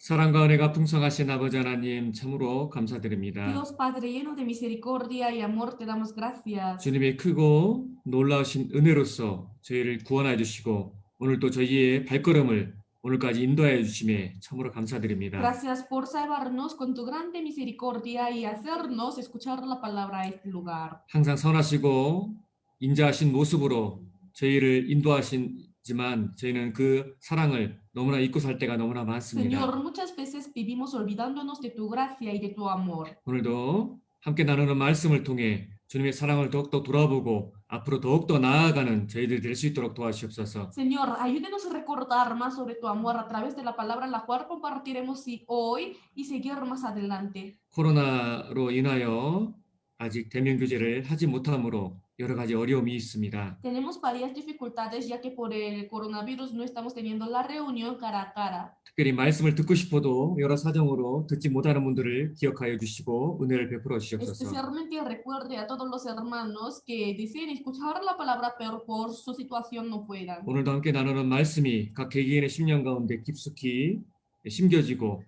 사랑과 은혜가 풍성하신 아버지 하나님 참으로 감사드립니다. Dios Padre lleno de misericordia y amor, te damos gracias. 주님의 크고 놀라우신 은혜로서 저희를 구원하여 주시고 오늘 또 저희의 발걸음을 오늘까지 인도하여 주심에 참으로 감사드립니다. Gracias por salvarnos con tu grande misericordia y hacernos escuchar la palabra a este lugar. 항상 선하시고 인자하신 모습으로 저희를 인도하시지만 저희는 그 사랑을 너무나 잊고 살 때가 너무나 많습니다. Señor, muchas veces vivimos olvidándonos de tu gracia y de tu amor. 오늘도 함께 나누는 말씀을 통해 주님의 사랑을 더욱더 돌아보고 앞으로 더욱더 나아가는 저희들이 될 수 있도록 도와주시옵소서. Señor, ayúdenos a recordar más sobre tu amor a través de la palabra la cual compartiremos hoy y seguir más adelante. 코로나로 인하여 아직 대면 교제를 하지 못함으로 여러 가지 어려움이 있습니다. Tenemos varias dificultades ya que por el coronavirus no estamos teniendo la reunión cara a cara. 특별히 말씀을 듣고 싶어도 여러 사정으로 듣지 못하는 분들을 기억하여 주시고 은혜를 베풀어 주시옵소서. Especialmente recuerde a todos los hermanos que deseen escuchar la palabra pero por su situación no puedan. 오늘도 함께 나누는 말씀이 각 개개인의 심령 가운데 깊숙이 심겨지고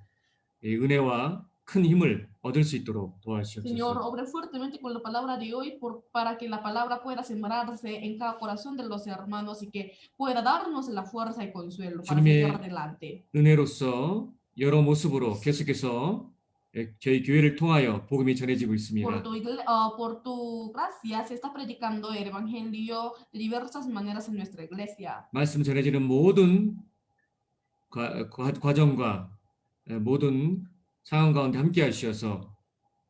은혜와 큰 힘을 얻을 수 있도록 도와주시옵소서. Señor, obre fuertemente con la palabra de hoy para que la palabra pueda sembrarse en cada corazón de los hermanos y que pueda darnos la fuerza y consuelo para seguir adelante. 은혜로서 여러 모습으로 계속해서 저희 교회를 통하여 복음이 전해지고 있습니다. Por tu gracia se está predicando el evangelio de diversas maneras en nuestra iglesia. 말씀 전해지는 모든 과정과 모든 상황 가운데 함께 하시어서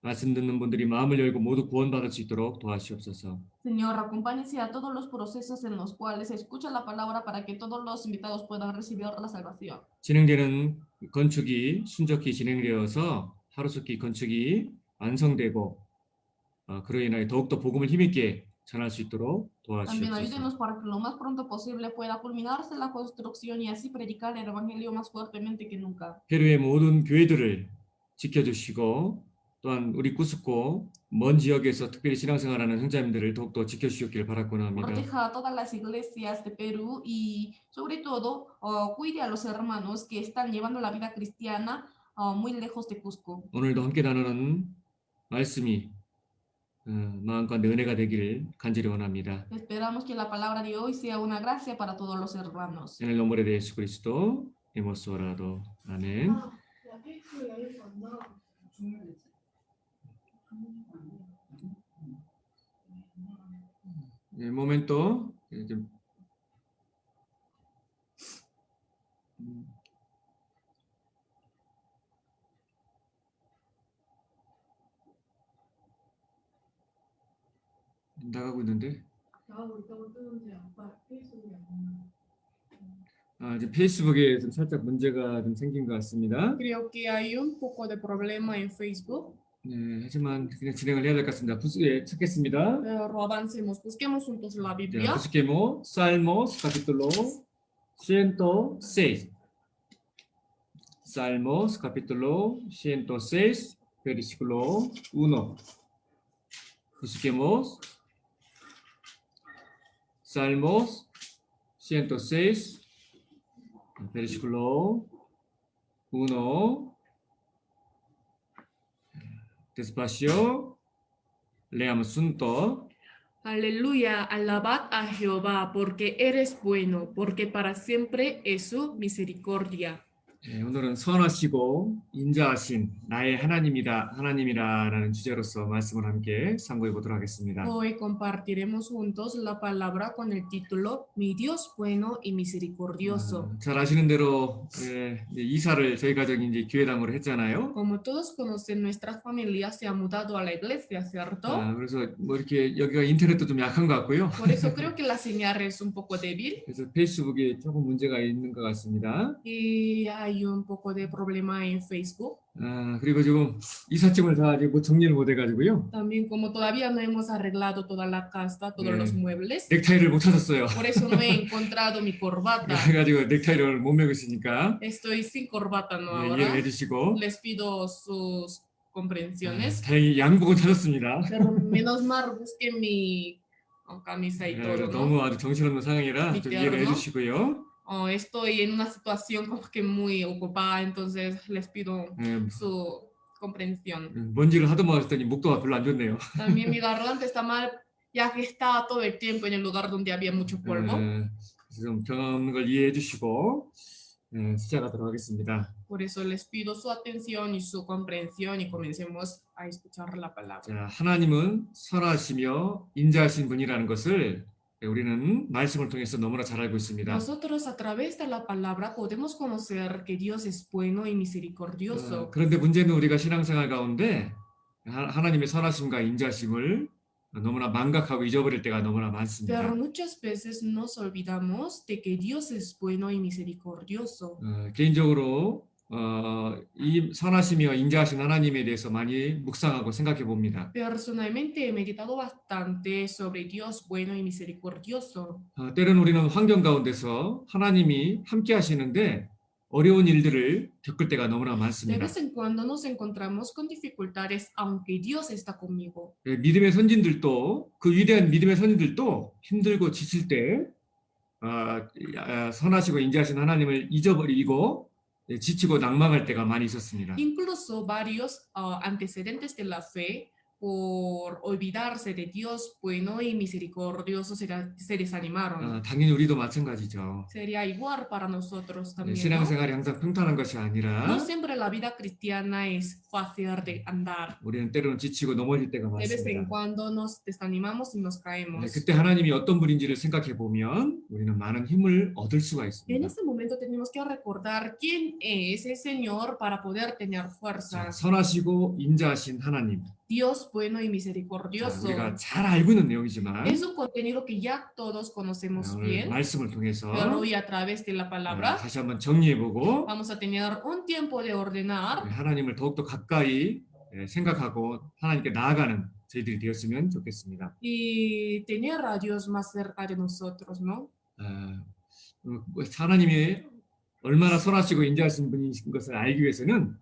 말씀 듣는 분들이 마음을 열고 모두 구원받을 수 있도록 도와주시옵소서. Señor, acompáñese a todos los procesos en los cuales se escucha la palabra para que todos los invitados puedan recibir la salvación. 진행되는 건축이 순적히 진행되어서 하루속히 건축이 완성되고 그로 인하여 더욱더 복음을 힘있게 전할 수 있도록 También ayúdenos 도와주시옵소서. para que lo más pronto posible pueda culminarse la construcción y así predicar el evangelio más fuertemente que nunca. 페루의 모든 교회들을 지켜주시고 또한 우리 구스코 먼 지역에서 특별히 신앙생활하는 형제님들을 더욱더 지켜주시기를 바라고나 합니다. Proteja a todas las iglesias de Perú y sobre todo cuide a los hermanos que están llevando la vida cristiana muy lejos de Cusco. 오늘도 함께 나누는 말씀이 마음 가운데 은혜가 되기를 간절히 원합니다. Esperamos que la palabra de hoy sea una gracia para todos los hermanos. En el nombre de 예수 그리스도 hemos orado. 아멘. Un momento. 나가고 있는데. 이제 페이스북에 좀 살짝 문제가 좀 생긴 것 같습니다. Creo que hay un poco de problema en Facebook. 네, 하지만 그냥 진행을 해야 될 것 같습니다. 예, 찾겠습니다. Pero avancemos, busquemos juntos la 자, Biblia. busquemos Salmos capítulo 106. Salmos capítulo 106, versículo 1. Busquemos Salmos 106, versículo 1. Despacio, leamos juntos. Aleluya, alabad a Jehová, porque eres bueno, porque para siempre es su misericordia. 네, 오늘은 선하시고 인자하신 나의 하나님이라는 주제로서 말씀을 함께 상고해 보도록 하겠습니다. Hoy compartiremos juntos la palabra con el título Mi Dios bueno y misericordioso. 잘 아시는 대로 이사를 저희 가족이 이제 교회당으로 했잖아요. Como todos conocen, nuestra familia se ha mudado a la iglesia, ¿cierto? 그래서 뭐 이렇게 여기가 인터넷도 좀 약한 것 같고요. Por eso creo que la señal es un poco débil. 그래서 페이스북에 조금 문제가 있는 것 같습니다. Y hay un poco de problema en Facebook. 그리고 지금 이삿짐을 다 아직 못 정리를 못 해가지고요. También como todavía no hemos arreglado toda la casa, todos los muebles. 넥타이를 못 찾았어요. Por eso no he encontrado mi corbata. 그래가지고 넥타이를 못 메고 있으니까 Estoy sin corbata no ahora. 이해를 해주시고. Les pido sus comprensiones. 다행히 양복은 찾았습니다. Pero menos mal busqué mi camisa y todo, ¿no? 너무 아주 정신없는 상황이라 좀 이해를 해주시고요. estoy en una situación como que muy ocupada, entonces les pido 예, su comprensión. 먼지를 하도 먹었더니 목도가 별로 안 좋네요. También mi garganta está mal, ya que estaba todo el tiempo en el lugar donde había mucho polvo. 그래서 좀 경험한 걸 이해해 주시고 시작하도록 하겠습니다. Por eso les pido su atención y su comprensión y comencemos a escuchar la palabra. 자, 하나님은 선하시며 인자하신 분이라는 것을 우리는 말씀을 통해서 너무나 잘 알고 있습니다. Nosotros a través de la palabra podemos conocer que Dios es bueno y misericordioso. 그런데 문제는 우리가 신앙생활 가운데 하나님의 선하심과 인자심을 너무나 망각하고 잊어버릴 때가 너무나 많습니다. Pero muchas veces nos olvidamos de que Dios es bueno y misericordioso. 개인적으로 이 선하시며 인자하신 하나님에 대해서 많이 묵상하고 생각해 봅니다. Personalmente he meditado bastante sobre Dios bueno y misericordioso. 때로는 우리는 환경 가운데서 하나님이 함께 하시는데 어려운 일들을 겪을 때가 너무나 De 많습니다. vez en cuando nos encontramos con dificultades, aunque Dios está conmigo. 믿음의 선진들도 그 위대한 믿음의 선진들도 힘들고 지칠 때 선하시고 인자하신 하나님을 잊어버리고 지치고 낭망할 때가 많이 있었습니다. Incluso varios antecedentes de la fe, por olvidarse de Dios bueno y misericordioso, se desanimaron. 당연히 우리도 마찬가지죠. Sería igual para nosotros también, ¿no? 신앙생활이 항상 평탄한 것이 No 아니라 siempre la vida cristiana es fácil de andar. 우리는 때로는 지치고 넘어질 때가 De vez en 많습니다. cuando nos desanimamos y nos caemos. 그때 하나님이 어떤 분인지를 생각해 보면 우리는 많은 힘을 얻을 수가 En 있습니다. ese momento tenemos que recordar quién es el Señor para poder tener fuerza. 선하시고 인자하신 하나님. Dios bueno y 자, misericordioso. 우리가 잘 알고 있는 내용이지만 Es un contenido que ya todos conocemos 오늘 bien, 말씀을 통해서 pero hoy a través de la palabra 다시 한번 정리해보고 vamos a tener un tiempo de ordenar 하나님을 더욱더 가까이 생각하고 하나님께 나아가는 저희들이 되었으면 좋겠습니다. y tener a Dios más cerca de nosotros, ¿no? 하나님이 얼마나 선하시고 인자하신 분이신 것을 알기 위해서는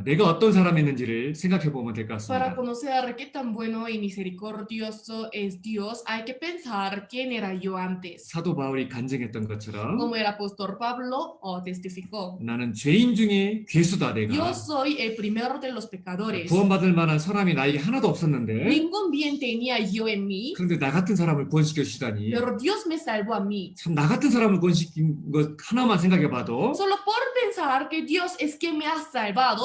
내가 어떤 사람이었는지를 생각해 보면 될 것 Para 같습니다. conocer qué tan bueno y misericordioso es Dios, hay que pensar quién era yo antes. 사도 바울이 간증했던 것처럼 Como el apóstol Pablo testificó, 나는 죄인 중에 괴수다 내가. yo soy el primero de los pecadores. 구원받을 만한 사람이 나에게 하나도 없었는데 Ningún bien tenía yo en mí, 그런데 나 같은 사람을 구원시켜 주시다니 pero Dios me salvó a mí. 참 나 같은 사람을 구원시킨 것 하나만 생각해 봐도 Solo por pensar que Dios es quien me ha salvado,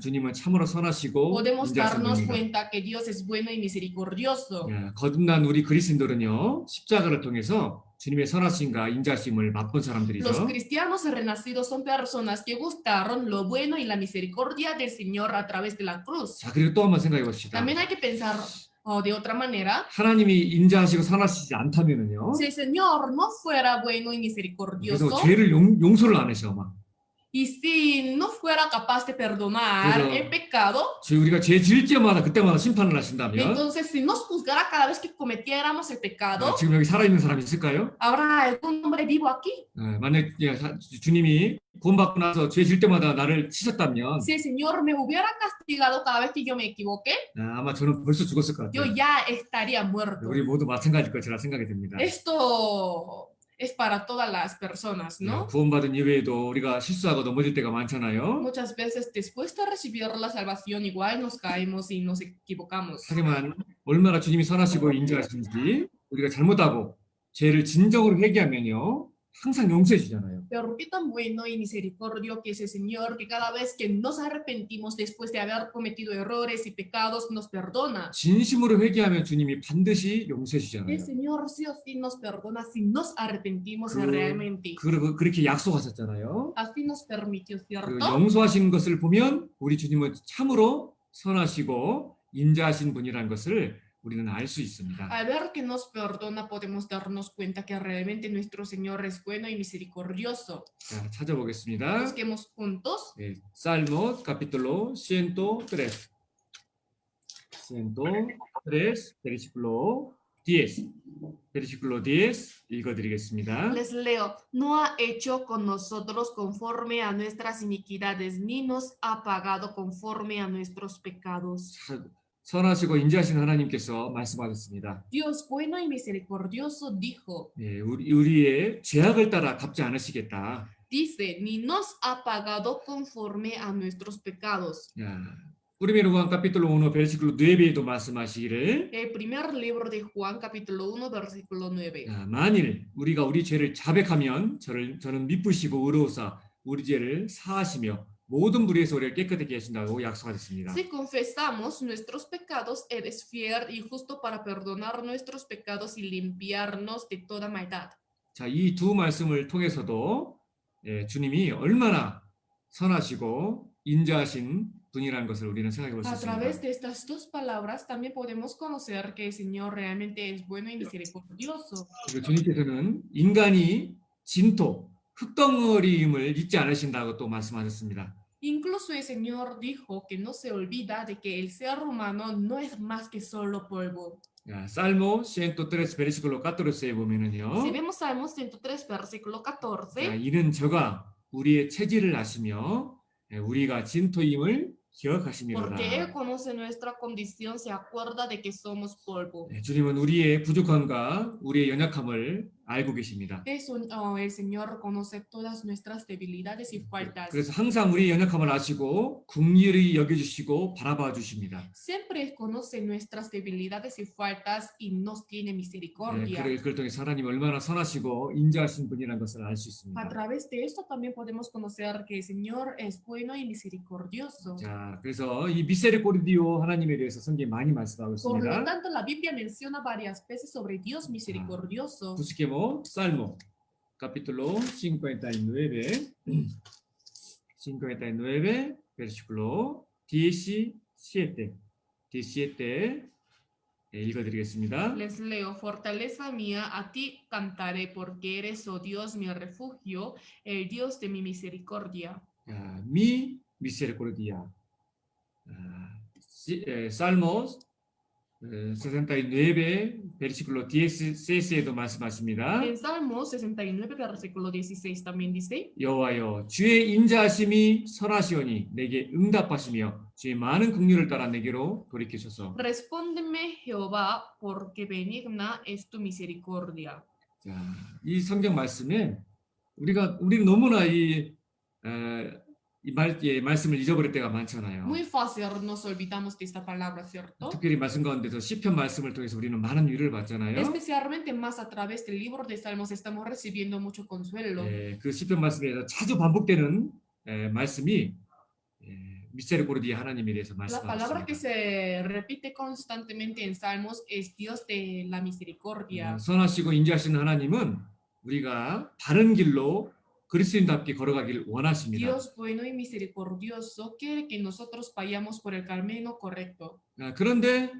주님은 참으로 선하시고 podemos 인자하신 darnos 분입니다. cuenta que Dios es bueno y misericordioso. 거듭난 우리 그리스도인들은요 십자가를 통해서 주님의 선하심과 인자심을 맛본 Los 사람들이죠. cristianos renacidos son personas que gustaron lo bueno y la misericordia del Señor a través de la cruz. 자 그리고 또 한번 생각해 봅시다. También hay que pensar de otra manera. 하나님이 인자하시고 선하시지 않다면은요. Si el Señor no fuera bueno y 그래서 misericordioso, 죄를 용서를 안 하셔 막. y si no fuera capaz de perdonar Pero- el pecado, 우리가 죄 지을 때마다 그때마다 심판을 하신다면 entonces si nos juzgara cada vez que cometiéramos el pecado, 지금 여기 살아있는 사람이 있을까요? ¿habrá algún hombre vivo aquí? 만약 주님이 구원받고 나서 죄 지을 때마다 나를 치셨다면 Si el Señor me hubiera castigado cada vez que yo me equivoqué, 아마 저는 벌써 죽었을 것 yo 같아요. ya estaría muerto. 우리 모두 마찬가지일 것이라 생각이 듭니다. Esto es para todas las personas, ¿no? 구원받은 이후에도 우리가 실수하고 넘어질 때가 많잖아요. Muchas veces después de recibir la salvación igual nos caemos y nos equivocamos. 하지만 얼마나 주님이 선하시고 인자하신지 우리가 잘못하고 죄를 진정으로 회개하면요 항상 용서해 주잖아요. Pero qué tan bueno y misericordio que es el Señor, que cada vez que nos arrepentimos después de haber cometido errores y pecados, nos perdona. 진심으로 회개하면 주님이 반드시 용서해 주잖아요. El Señor sí o sí nos perdona si nos arrepentimos 그- realmente. 그리고 그렇게 약속하셨잖아요. Así nos permitió, 그 ¿cierto? 용서하신 것을 보면 우리 주님은 참으로 선하시고 인자하신 분이라는 것을 우리는 알 수 있습니다. Al ver que nos perdona, podemos darnos cuenta que realmente nuestro Señor es bueno y misericordioso. 자, 찾아보겠습니다. Busquemos juntos. Salmo capítulo 103. 103 versículo 10. versículo 10 읽어드리겠습니다. Les leo, no ha hecho con nosotros conforme a nuestras iniquidades, ni nos ha pagado conforme a nuestros pecados. 자, 선하시고 인자하신 하나님께서 말씀하셨습니다. Dios bueno y misericordioso dijo, 예, 우리의 죄악을 따라 갚지 않으시겠다. dice, ni nos ha pagado conforme a nuestros pecados. 야, Primero Juan capítulo 1 versículo 9에도 말씀하시기를 El primer libro de Juan, capítulo 1, versículo 9. 만일 우리가 우리 죄를 자백하면 저는 미쁘시고 의로우사 우리 죄를 사하시며 모든 불의에서 우리를 깨끗하게 하신다고 약속하셨습니다. Si confesamos nuestros pecados, eres fiel y justo para perdonar nuestros pecados y limpiarnos de toda maldad. 자, 이 두 말씀을 통해서도 주님이 얼마나 선하시고 인자하신 분이라는 것을 우리는 생각해 볼 수 A través 있습니다. de estas dos palabras también podemos conocer que el Señor realmente es bueno y misericordioso. 그리고 주님께서는 인간이 진토, 흙덩어리임을 잊지 않으신다고 또 말씀하셨습니다. Incluso el Señor dijo que no se olvida de que el ser humano no es más que solo polvo. 야, Salmo 103 versículo 14에 보면은요. Si vemos Salmos 103, versículo 자, 14, 이는 저가 우리의 체질을 아시며 우리가 진토임을 기억하시미로다. porque Él conoce nuestra condición, se acuerda de que somos polvo. 주님은 우리의 부족함과 우리의 연약함을 알고 계십니다. El Señor conoce todas nuestras debilidades y faltas. 그래서 항상 우리의 연약함을 아시고 긍휼히 여겨주시고 바라봐 주십니다. Siempre conoce nuestras debilidades y faltas y nos tiene misericordia. 그걸 통해 하나님 얼마나 선하시고 인자하신 분이라는 것을 알 수 A 있습니다. través de esto también podemos conocer que el Señor es bueno y misericordioso. 자, 그래서 이 미세리코르디오 하나님에 대해서 성경이 많이 말씀하고 Por lo 있습니다. tanto, la Biblia menciona varias veces sobre Dios misericordioso. Busquemos Salmo, capítulo 59, 59, versículo 17. 17 읽어드리겠습니다. Les leo, fortaleza mía, a ti cantaré, porque eres, oh Dios, mi refugio, el Dios de mi misericordia. Mi misericordia. Salmos 69, versículo 16에도 말씀하십니다. En Salmo 69, versículo 16 también dice, 여호와여, 주의 인자하심이 선하시오니 내게 응답하시며 주의 많은 긍휼을 따라 내게로 돌이키소서. respóndeme Jehová, porque benigna es tu misericordia. 자, 이 성경 말씀에 우리는 너무나 이 말씀을 잊어버릴 때가 많잖아요. Muy fácil nos olvidamos de esta palabra, ¿cierto? 특별히 말씀 가운데서 시편 말씀을 통해서 우리는 많은 위로를 받잖아요. Especialmente más a través del libro de Salmos estamos recibiendo mucho consuelo. 그 시편 말씀에서 자주 반복되는 말씀이 미세르코르디아 하나님에 대해서 La palabra que 말씀하셨습니다. se repite constantemente en Salmos es Dios de la misericordia. 선하시고 인자하신 하나님은 우리가 바른 길로 그리스도인답게 걸어가길 원하십니다. Dios bueno y misericordioso quiere que nosotros vayamos por el camino correcto. 그런데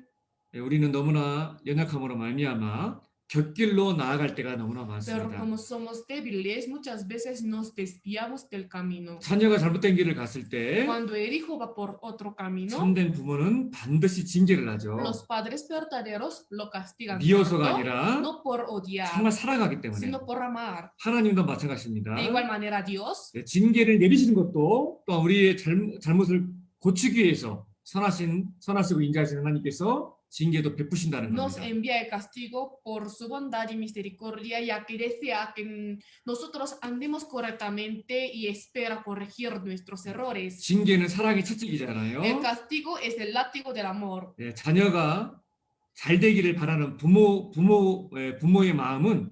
우리는 너무나 연약함으로 말미암아 곁길로 나아갈 때가 너무나 Pero 많습니다. como somos débiles, muchas veces nos desviamos del camino. 자녀가 잘못된 길을 갔을 때 Cuando el hijo va por otro camino, 참된 부모는 반드시 징계를 하죠. los padres verdaderos lo castigan, 미워서가 ¿cierto? 아니라 No por odiar, 정말 사랑하기 때문에. sino por amar. 하나님도 마찬가지입니다. De igual manera, Dios 징계를 내리시는 것도 또 우리의 잘못을 고치기 위해서 선하시고 인자하신 하나님께서 징계도 베푸신다는 nos 겁니다. envía el castigo por su bondad y misericordia, ya que desea que nosotros andemos correctamente y espera corregir nuestros errores. 징계는 사랑의 채찍이잖아요. El castigo es el látigo del amor. 자녀가 잘 되기를 바라는 부모의 마음은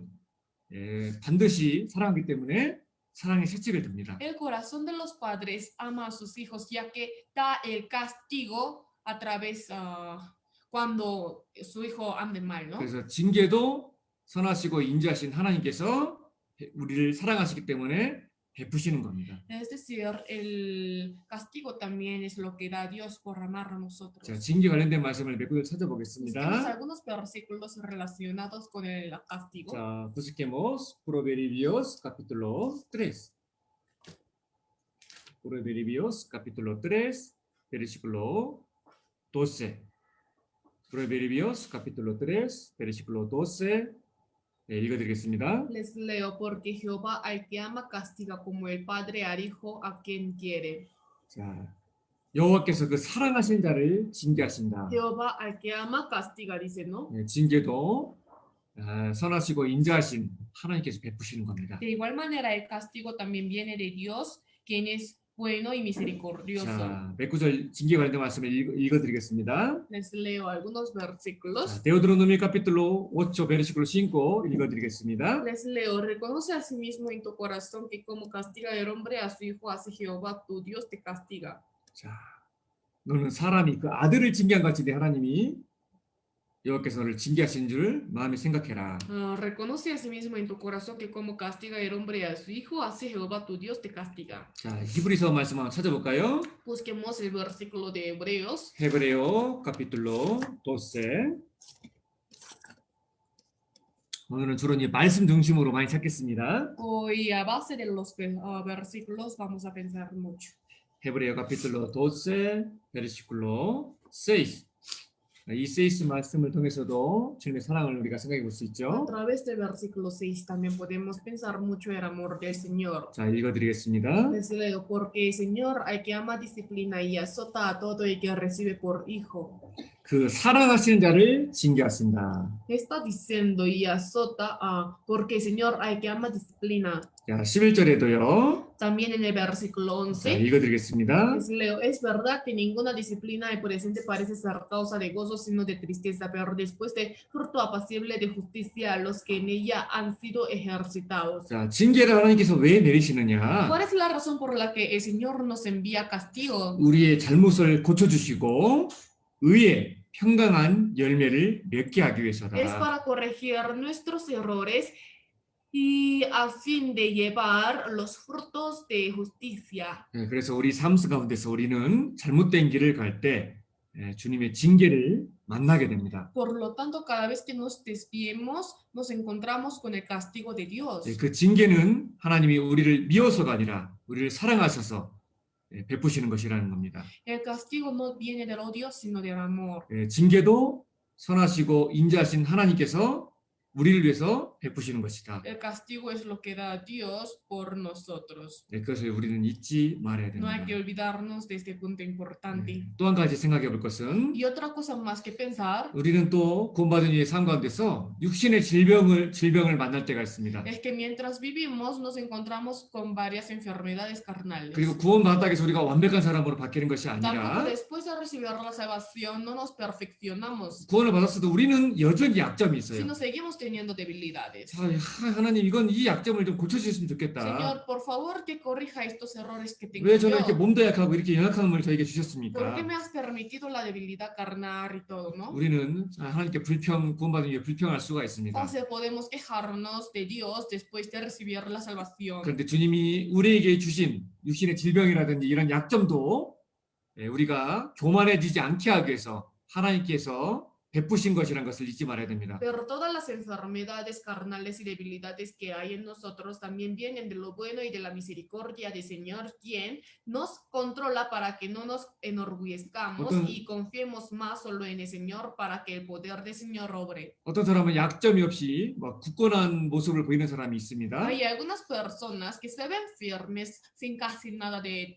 반드시 사랑하기 때문에 사랑의 채찍을 듭니다. El corazón de los padres ama a sus hijos, ya que da el castigo a través cuando su hijo ande mal, ¿no? 그래서 징계도 선하시고 인자하신 하나님께서 우리를 사랑하시기 때문에 베푸시는 겁니다. Es decir, el castigo también es lo que da Dios por amar a nosotros. 자, 징계 관련된 말씀을 몇 군데 Busquemos 찾아보겠습니다. algunos versículos relacionados con el castigo. 자, busquemos Proverbios capítulo 3. Proverbios capítulo 3, versículo 12. Proverbios capítulo 3, versículo 12. 읽어드리겠습니다. Les leo, porque Jehová al que ama castiga como el padre al hijo a quien quiere. 자, 여호와께서 그 사랑하신 자를 징계하신다. Jehová al que ama castiga, dice, ¿no? 네, 징계도 선하시고 인자하신 하나님께서 베푸시는 겁니다. De igual manera, el castigo también viene de Dios, quien es bueno y misericordioso. 자, 몇 구절 징계 관련 말씀을 읽어드리겠습니다. Les leo algunos versículos. 자, Deuteronomio capítulo 8 versículo 5 읽어드리겠습니다. Les leo, reconoce a sí mismo en tu corazón que como castiga el hombre a su hijo, así Jehová tu Dios te castiga. 자, 너는 사람이 그 아들을 징계한 같이 내 하나님이 여호와께서 너를 징계하신 줄 마음에 생각해라. Reconoce a sí mismo en tu corazón que como castiga el hombre a su hijo, así Jehová tu Dios te castiga. 자, 히브리서 말씀 한번 찾아볼까요? Busquemos el versículo de Hebreos. 헤브레오 capítulo 12. 오늘은 주로 이제 말씀 중심으로 많이 찾겠습니다. Hoy a base de los versículos vamos a pensar mucho. 헤브레오 capítulo 12 versículo 6. 이 6 말씀을 통해서도 주님의 사랑을 우리가 생각해 볼 수 A 있죠. través del versículo 6 también podemos pensar mucho el amor del Señor. 자, 읽어드리겠습니다. Les leo, porque el Señor al que ama disciplina y azota a todo el que recibe por hijo. 그 사랑하시는 자를 징계하신다. Está diciendo y azota porque el Señor al que ama disciplina. 자, 11절에도요. También en el versículo 자, 11. 읽어드리겠습니다. Les leo, es verdad que ninguna disciplina al presente parece ser causa de gozo, sino de tristeza, pero después de fruto apacible de justicia a los que en ella han sido ejercitados. 자, 징계를 하나님께서 왜 내리시느냐? ¿Cuál es la razón por la que el Señor nos envía castigo? 우리의 잘못을 고쳐주시고 의의 평강한 열매를 맺게 하기 Es 위해서다. para corregir nuestros errores y a fin de llevar los frutos de justicia. 네, 그래서 우리 삶 가운데서 우리는 잘못된 길을 갈 때 주님의 징계를 만나게 됩니다. Por lo tanto, cada vez que nos desviemos, nos encontramos con el castigo de Dios. 네, 그 징계는 하나님이 우리를 미워서가 아니라 우리를 사랑하셔서 베푸시는 것이라는 겁니다. El castigo no viene del odio, sino del amor. 징계도 선하시고 인자하신 하나님께서 우리를 위해서 베푸시는 것이다. El castigo es lo que da Dios por nosotros. 네, 그것을 우리는 잊지 말아야 No hay que 됩니다. olvidarnos de este punto importante. 또 한 가지 생각해 볼 것은 Y otra cosa más que pensar 우리는 또 구원받은 이의 삶 가운데서 육신의 질병을 만날 때가 있습니다. es que mientras vivimos nos encontramos con varias enfermedades carnales. 그리고 구원받았다고 해서 우리가 완벽한 사람으로 바뀌는 것이 Tampoco 아니라 después de recibir la salvación no nos perfeccionamos, 구원을 받았어도 우리는 여전히 약점이 있어요. sino seguimos teniendo debilidades. 자, 하나님 이건 이 약점을 좀 고쳐주셨으면 좋겠다. Señor, por favor que corrija estos errores que tengo 왜 저는 이렇게 yo. 몸도 약하고 이렇게 연약함을 저에게 ¿Por 주셨습니까? qué me has permitido la debilidad carnal y todo, no? 우리는 하나님께 구원받은 이후에 불평할 수가 있습니다. Entonces podemos quejarnos de Dios después de recibir la salvación. 그런데 주님이 우리에게 주신 육신의 질병이라든지 이런 약점도 우리가 교만해지지 않게 하기 위해서 하나님께서 베푸신 것이라는 것을 잊지 말아야 됩니다. Pero todas las enfermedades carnales y debilidades que hay en nosotros también vienen de lo bueno y de la misericordia del Señor, quien nos controla para que no nos enorgullezcamos y confiemos más solo en el Señor para que el poder del Señor obre. 어떤 사람은 약점이 없이 굳건한 모습을 보이는 사람이 있습니다. Hay algunas personas que se ven firmes sin casi nada de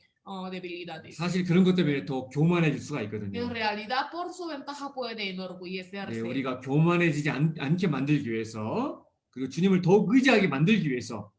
debilidades. 사실 그런 것 때문에 더 교만해질 수가 En 있거든요. realidad, por su ventaja puede enorgullecerse. 우리가 교만해지지 않게 만들기 위해서 그리고 주님을 더욱 의지하게 만들기 위해서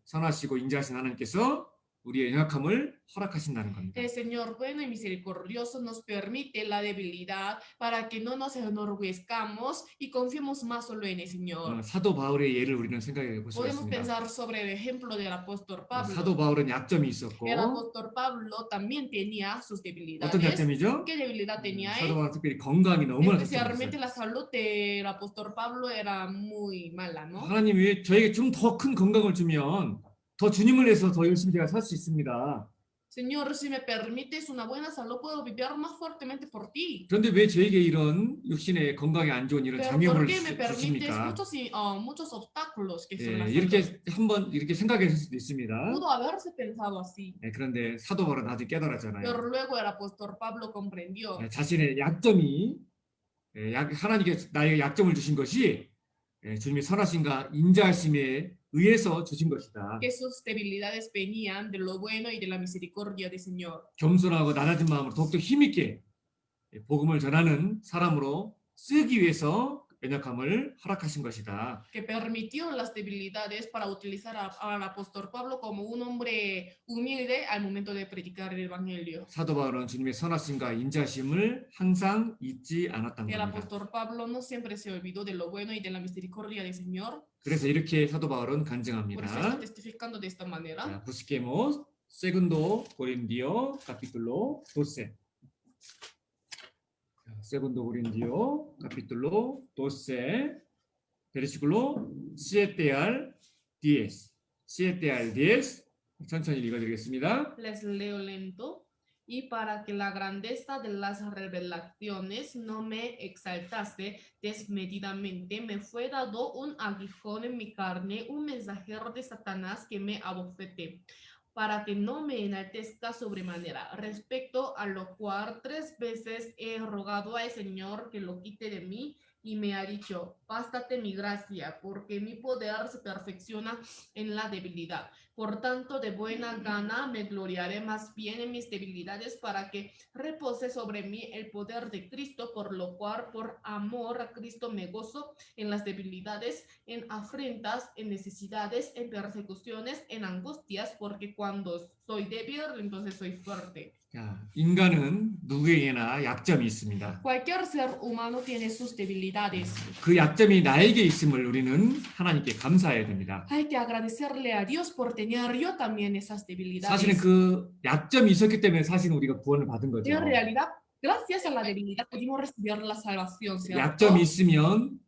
선하시고 인자하신 하나님께서 우리의 연약함을 허락하신다는 겁니다. El Señor bueno y misericordioso nos permite la debilidad para que no nos enorgullezcamos y confiemos más solo en el Señor. 사도 바울의 예를 우리는 생각해 볼 수가 Podemos 있습니다. pensar sobre el ejemplo del apóstol Pablo. 사도 바울은 약점이 있었고 El apóstol Pablo también tenía sus 어떤 debilidades. 약점이죠? ¿Qué debilidad tenía 사도 él? 바울은 특별히 건강이 너무나 Especialmente 좋습니다. la salud del apóstol Pablo era muy mala, ¿no? 하나님이 저에게 좀 더 큰 건강을 주면 더 주님을 위해서 더 열심히 제가 살 수 있습니다. Señor, si me permites una buena salud, puedo vivir más fuertemente por ti. 그런데 왜 저에게 이런 육신의 건강에 안 좋은 이런 Pero 장애물을 ¿por qué me permites 주십니까? muchos obstáculos que son la salud? 이렇게 한번 이렇게 생각했을 수도 있습니다. Pudo haberse pensado así. 그런데 사도 바울은 나중에 깨달았잖아요. Pero luego el apóstol Pablo comprendió. 자신의 약점이 하나님께서 나에게 약점을 주신 것이 주님의 선하심과 인자하심의 의에서 주신 것이다. que sus debilidades venían de lo bueno y de la misericordia del Señor. 겸손하고 낮아진 마음으로 더욱더 힘있게 복음을 전하는 사람으로 쓰기 위해서 연약함을 허락하신 것이다. Que permitió las debilidades para utilizar al apóstol Pablo como un hombre humilde al momento de predicar el evangelio. 사도 바울은 주님의 선하심과 인자심을 항상 잊지 않았던 El 겁니다. apóstol Pablo no siempre se olvidó de lo bueno y de la misericordia del Señor. 그래서 이렇게 사도 바울은 Por eso está 간증합니다. testificando de esta manera. 자, busquemos segundo Corintios capítulo 12. Segundo Corintios capítulo 12 versículo 7 al 10. 7 al 10. 천천히 읽어드리겠습니다. Les leo lento. Y para que la grandeza de las revelaciones no me exaltase desmedidamente, me fue dado un aguijón en mi carne, un mensajero de Satanás que me abofeté, para que no me enaltezca sobremanera, respecto a lo cual 3 veces he rogado al Señor que lo quite de mí, y me ha dicho, bástate mi gracia, porque mi poder se perfecciona en la debilidad. Por tanto, de buena gana me gloriaré más bien en mis debilidades, para que repose sobre mí el poder de Cristo, por lo cual, por amor a Cristo, me gozo en las debilidades, en afrentas, en necesidades, en persecuciones, en angustias, porque cuando soy débil, entonces soy fuerte. 자, 인간은 누구에게나 약점이 있습니다. Cualquier ser humano tiene sus debilidades. 그 약점이 나에게 있음을 우리는 하나님께 감사해야 됩니다. Hay que agradecerle a Dios por tener yo también esas debilidades. 사실은 그 약점이 있었기 때문에 사실은 우리가 구원을 받은 거죠. En realidad, gracias a la debilidad pudimos recibir la salvación, ¿cierto? 약점이 있으면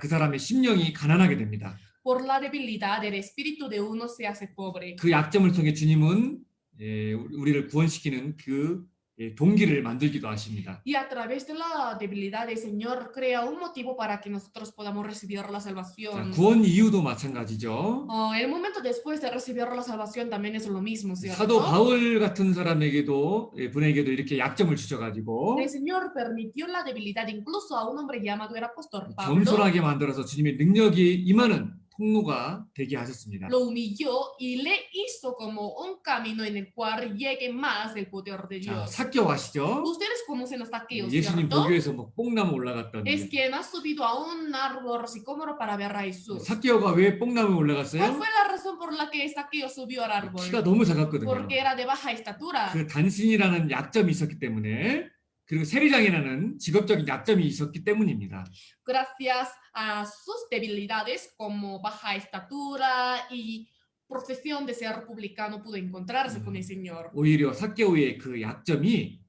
그 사람의 심령이 가난하게 됩니다. Por la debilidad, el espíritu de uno se hace pobre. 그 약점을 통해 주님은 우리를 구원시키는 그 동기를 만들기도 하십니다. Y a través de la debilidad, el Señor crea un motivo para que nosotros podamos recibir la 자, salvación. 구원 이유도 마찬가지죠. El momento después de recibir la salvación también es lo mismo, 사도 ¿cierto? 바울 같은 사람에게도 분에게도 이렇게 약점을 주셔가지고 El Señor permitió la debilidad incluso a un hombre llamado el apóstol Pablo. 겸손하게 만들어서 주님의 능력이 임하는 통로가 되게 하셨습니다. Lo humilló y le hizo como un camino en el cual llegue más el poder de 자, Dios. 삭개오 아시죠? Ustedes conocen a Zaqueo, 예수님 ¿cierto? 보기 위해서 뭐 뽕나무 올라갔던 Es quien ha subido a un árbol sicómoro para ver a Jesús. 삭개오가 왜 뽕나무에 ¿Cuál 올라갔어요? fue la razón por la que Zaqueo subió al árbol? 키가 너무 작았거든요. Porque era de baja estatura. 그 단신이라는 약점이 있었기 때문에 그리고 세리장이라는 직업적인 약점이 있었기 때문입니다. Gracias a sus debilidades como baja estatura y profesión de ser publicano pudo encontrarse con el Señor. 오히려 삭개오의 그 약점이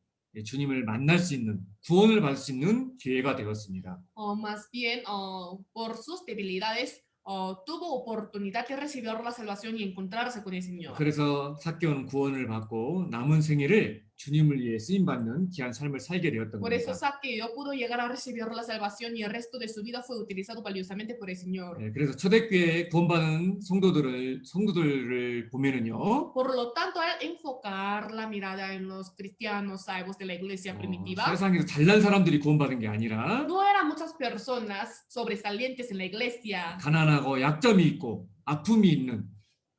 주님을 만날 수 있는 구원을 받을 수 있는 기회가 되었습니다. Más bien, por sus debilidades, tuvo oportunidad de recibir la salvación y encontrarse con el Señor. 그래서 삭개오는 구원을 받고 남은 생애를 주님을 위해 쓰임 받는 귀한 삶을 살게 되었던 Por eso 겁니다. Zaqueo pudo llegar a recibir la salvación y el resto de su vida fue utilizado valiosamente por el Señor. 그래서 초대교회 구원받은 성도들을 보면은요. Por lo tanto, al enfocar la mirada en los cristianos salvos de la iglesia primitiva, 세상에서 잘난 사람들이 구원받은 게 아니라 no eran muchas personas sobresalientes en la iglesia, 가난하고 약점이 있고 아픔이 있는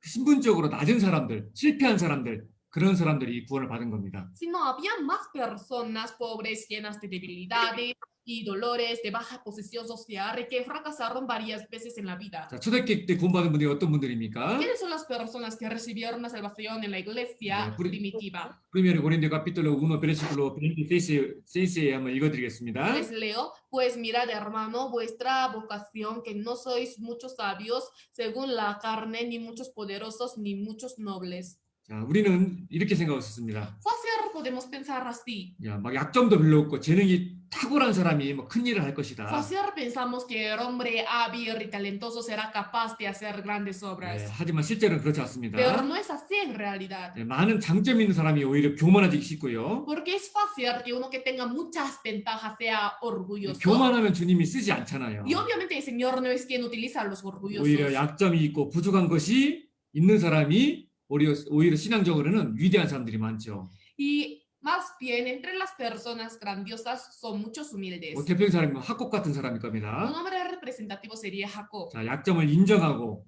신분적으로 낮은 사람들, 실패한 사람들, 그런 사람들이 구원을 받은 겁니다. sino había más personas pobres, llenas de debilidades y dolores, de baja posición social, que fracasaron varias veces en la vida. 자, 초대교회 때 구원받은 분들이 어떤 분들입니까? ¿Quiénes son las personas que recibieron la salvación en la iglesia 네, primitiva? Primero Corintios capítulo 1 versículo 26 한번 읽어드리겠습니다. Les leo, pues mirad, hermano, vuestra vocación, que no sois muchos sabios según la carne, ni muchos poderosos, ni muchos nobles. 자, 우리는 이렇게 생각했습니다. Fácil podemos pensar así. 야, 막 약점도 별로 없고 재능이 탁월한 사람이 뭐 큰 일을 할 것이다. Fácil pensamos que el hombre hábil y talentoso será capaz de hacer grandes obras. 네, 하지만 실제로는 그렇지 않습니다. Pero no es así en realidad. 네, 많은 장점이 있는 사람이 오히려 교만해지기 쉽고요. Porque es fácil que uno que tenga muchas ventajas sea orgulloso. 교만하면 주님이 쓰지 않잖아요. Y obviamente el Señor no es quien utiliza a los orgullosos. 오히려 약점이 있고 부족한 것이 있는 사람이 오히려 신앙적으로는 위대한 사람들이 많죠. Y más bien entre las personas grandiosas son muchos humildes. 뭐 대표적인 사람이 학국 같은 사람일 Un 겁니다. hombre representativo sería Jacob. 자, 약점을 인정하고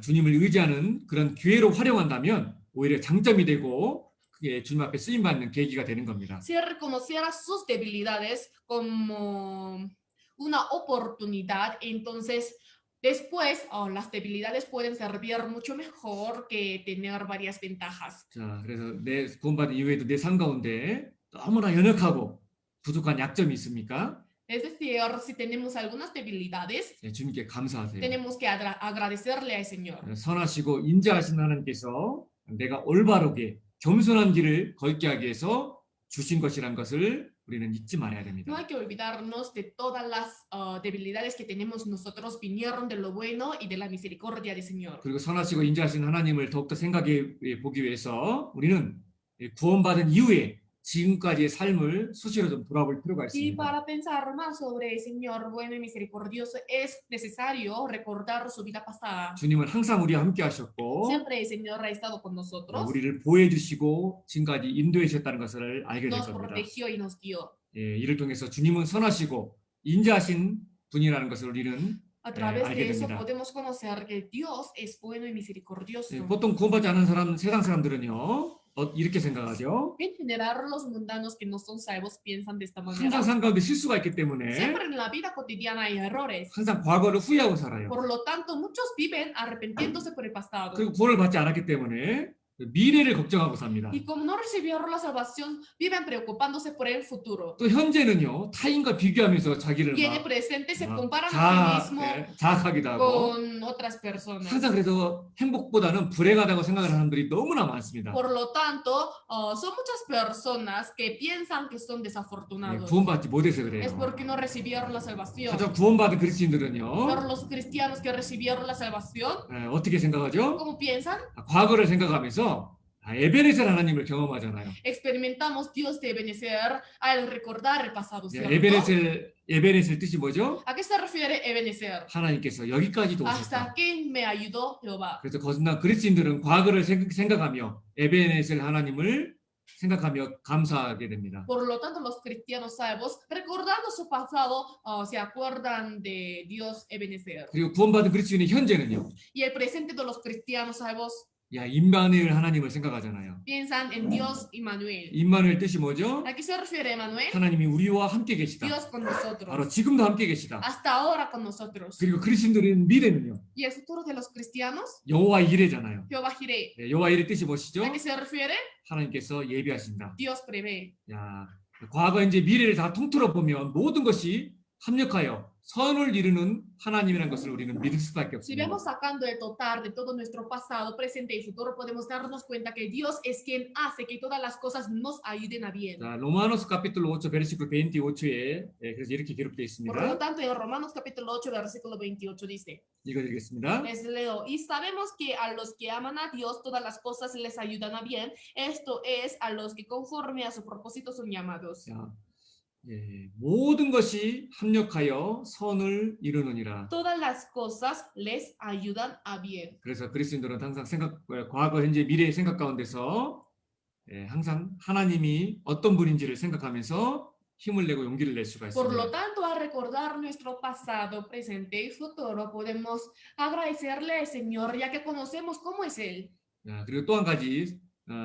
주님을 의지하는 그런 기회로 활용한다면 오히려 장점이 되고 그게 주님 앞에 쓰임 받는 계기가 되는 겁니다. Si él reconociera sus debilidades como una oportunidad, entonces después las debilidades pueden servir mucho mejor que tener varias ventajas. 자, 그래서 내 구원받은 이후에도 내 삶 가운데 너무나 연약하고 부족한 약점이 있습니까? Es decir, si tenemos algunas debilidades, 예, 주님께 감사하세요. tenemos que agradecerle al Señor. 선하시고 인자하신 하나님께서 내가 올바르게 겸손한 길을 걷게 하기 위해서 주신 것이란 것을 우리는 잊지 말아야 No 됩니다. hay que olvidarnos de todas las debilidades que tenemos nosotros, vinieron de lo bueno y de la misericordia del Señor. 그리고 선하시고 인자하신 하나님을 더욱더 생각해 보기 위해서 우리는 구원받은 이후에 지금까지의 삶을 수시로 좀 돌아볼 필요가 Y 있습니다. para pensar más sobre el Señor bueno y misericordioso es necesario recordar su vida pasada. 주님은 항상 우리와 함께 하셨고 Siempre el Señor ha estado con nosotros, 우리를 보호해 주시고 지금까지 인도해 주셨다는 것을 알게 될 nos 겁니다. protegió y nos guió. 예, 이를 통해서 주님은 선하시고 인자하신 분이라는 것을 우리는 A través 알게 de eso 됩니다. podemos conocer que Dios es bueno y misericordioso. 예, 보통 구원받지 않은 사람, 세상 사람들은요 이렇게 생각하죠. En general, los mundanos que no son salvos piensan de esta 항상 manera. 삶 가운데 실수가 있기 때문에 Siempre en la vida cotidiana hay errores. 항상 과거를 후회하고 살아요. Por lo tanto, muchos viven arrepintiéndose por el pasado. 그리고 구원을 받지 않았기 때문에 미래를 걱정하고 삽니다. Y como no recibieron la salvación, viven preocupándose por el futuro. 또 현재는요 타인과 비교하면서 자기를 Y en el 막 presente se comparan a sí mismo 자학하기도 하고 con otras personas. 항상 그래서 행복보다는 불행하다고 생각하는 사람들이 너무나 많습니다. Por lo tanto, son muchas personas que piensan que son 예, desafortunados. 구원받지 못해서 그래요. Es porque no recibieron la salvación. 가장 구원받은 그리스도인들은요 Pero los cristianos que recibieron la salvación, 어떻게 생각하죠? ¿cómo piensan? 과거를 생각하면서 에베네셀 하나님을 경험하잖아요. Experimentamos Dios de Ebenezer al recordar el pasado, 예, ¿cierto? 에베네셀 뜻이 뭐죠? ¿A qué se refiere Ebenezer? 하나님께서 여기까지도 Hasta 오셨다. que me ayudó Jehová. 그래서 거듭난 그리스도인들은 과거를 생각하며 에베네셀 하나님을 생각하며 감사하게 됩니다. Por lo tanto, los cristianos salvos, recordando su pasado, se acuerdan de Dios Ebenezer. 그리고 구원받은 그리스도인의 현재는요. Y el presente de los cristianos salvos 야, 임마누엘 하나님을 생각하잖아요. piensan en Dios Immanuel. 임마누엘 뜻이 뭐죠? ¿A qué se refiere Emmanuel? 하나님이 우리와 함께 계시다. Dios con nosotros. 바로 지금도 함께 계시다. Hasta ahora con nosotros. 그리고 그리스도인들의 미래는요. Y el futuro de los cristianos, 여호와 이레잖아요. Jehová Jireh. 네, 여호와 이레 뜻이 뭐시죠? ¿A qué se refiere? 하나님께서 예비하신다. Dios prevé. 야, 과거 이제 미래를 다 통틀어 보면 모든 것이 합력하여 선을 이루는 하나님이라는 것을 우리는 믿을 수밖에 Si 없습니다. vemos sacando el total de todo nuestro pasado, presente y futuro, podemos darnos cuenta que Dios es quien hace que todas las cosas nos ayuden a bien. 자, 로마노스 카피툴 5 베르시클 28에 그래서 이렇게 기록되어 Por 있습니다. lo tanto, en Romanos capítulo 8, versículo 28 dice, 읽어드리겠습니다. les leo, y sabemos que a los que aman a Dios todas las cosas les ayudan a bien, esto es a los que conforme a su propósito son llamados. 자, 예, 모든 것이 합력하여 선을 이루느니라. Todas las cosas les ayudan a bien. 그래서 그리스도인들은 항상 과거, 현재, 미래의 생각 가운데서 항상 하나님이 어떤 분인지를 생각하면서 힘을 내고 용기를 낼 수가 Por lo 있습니다. tanto, al recordar nuestro pasado, presente y futuro, podemos agradecerle al Señor, ya que conocemos cómo es Él. 자, 그리고 또 한 가지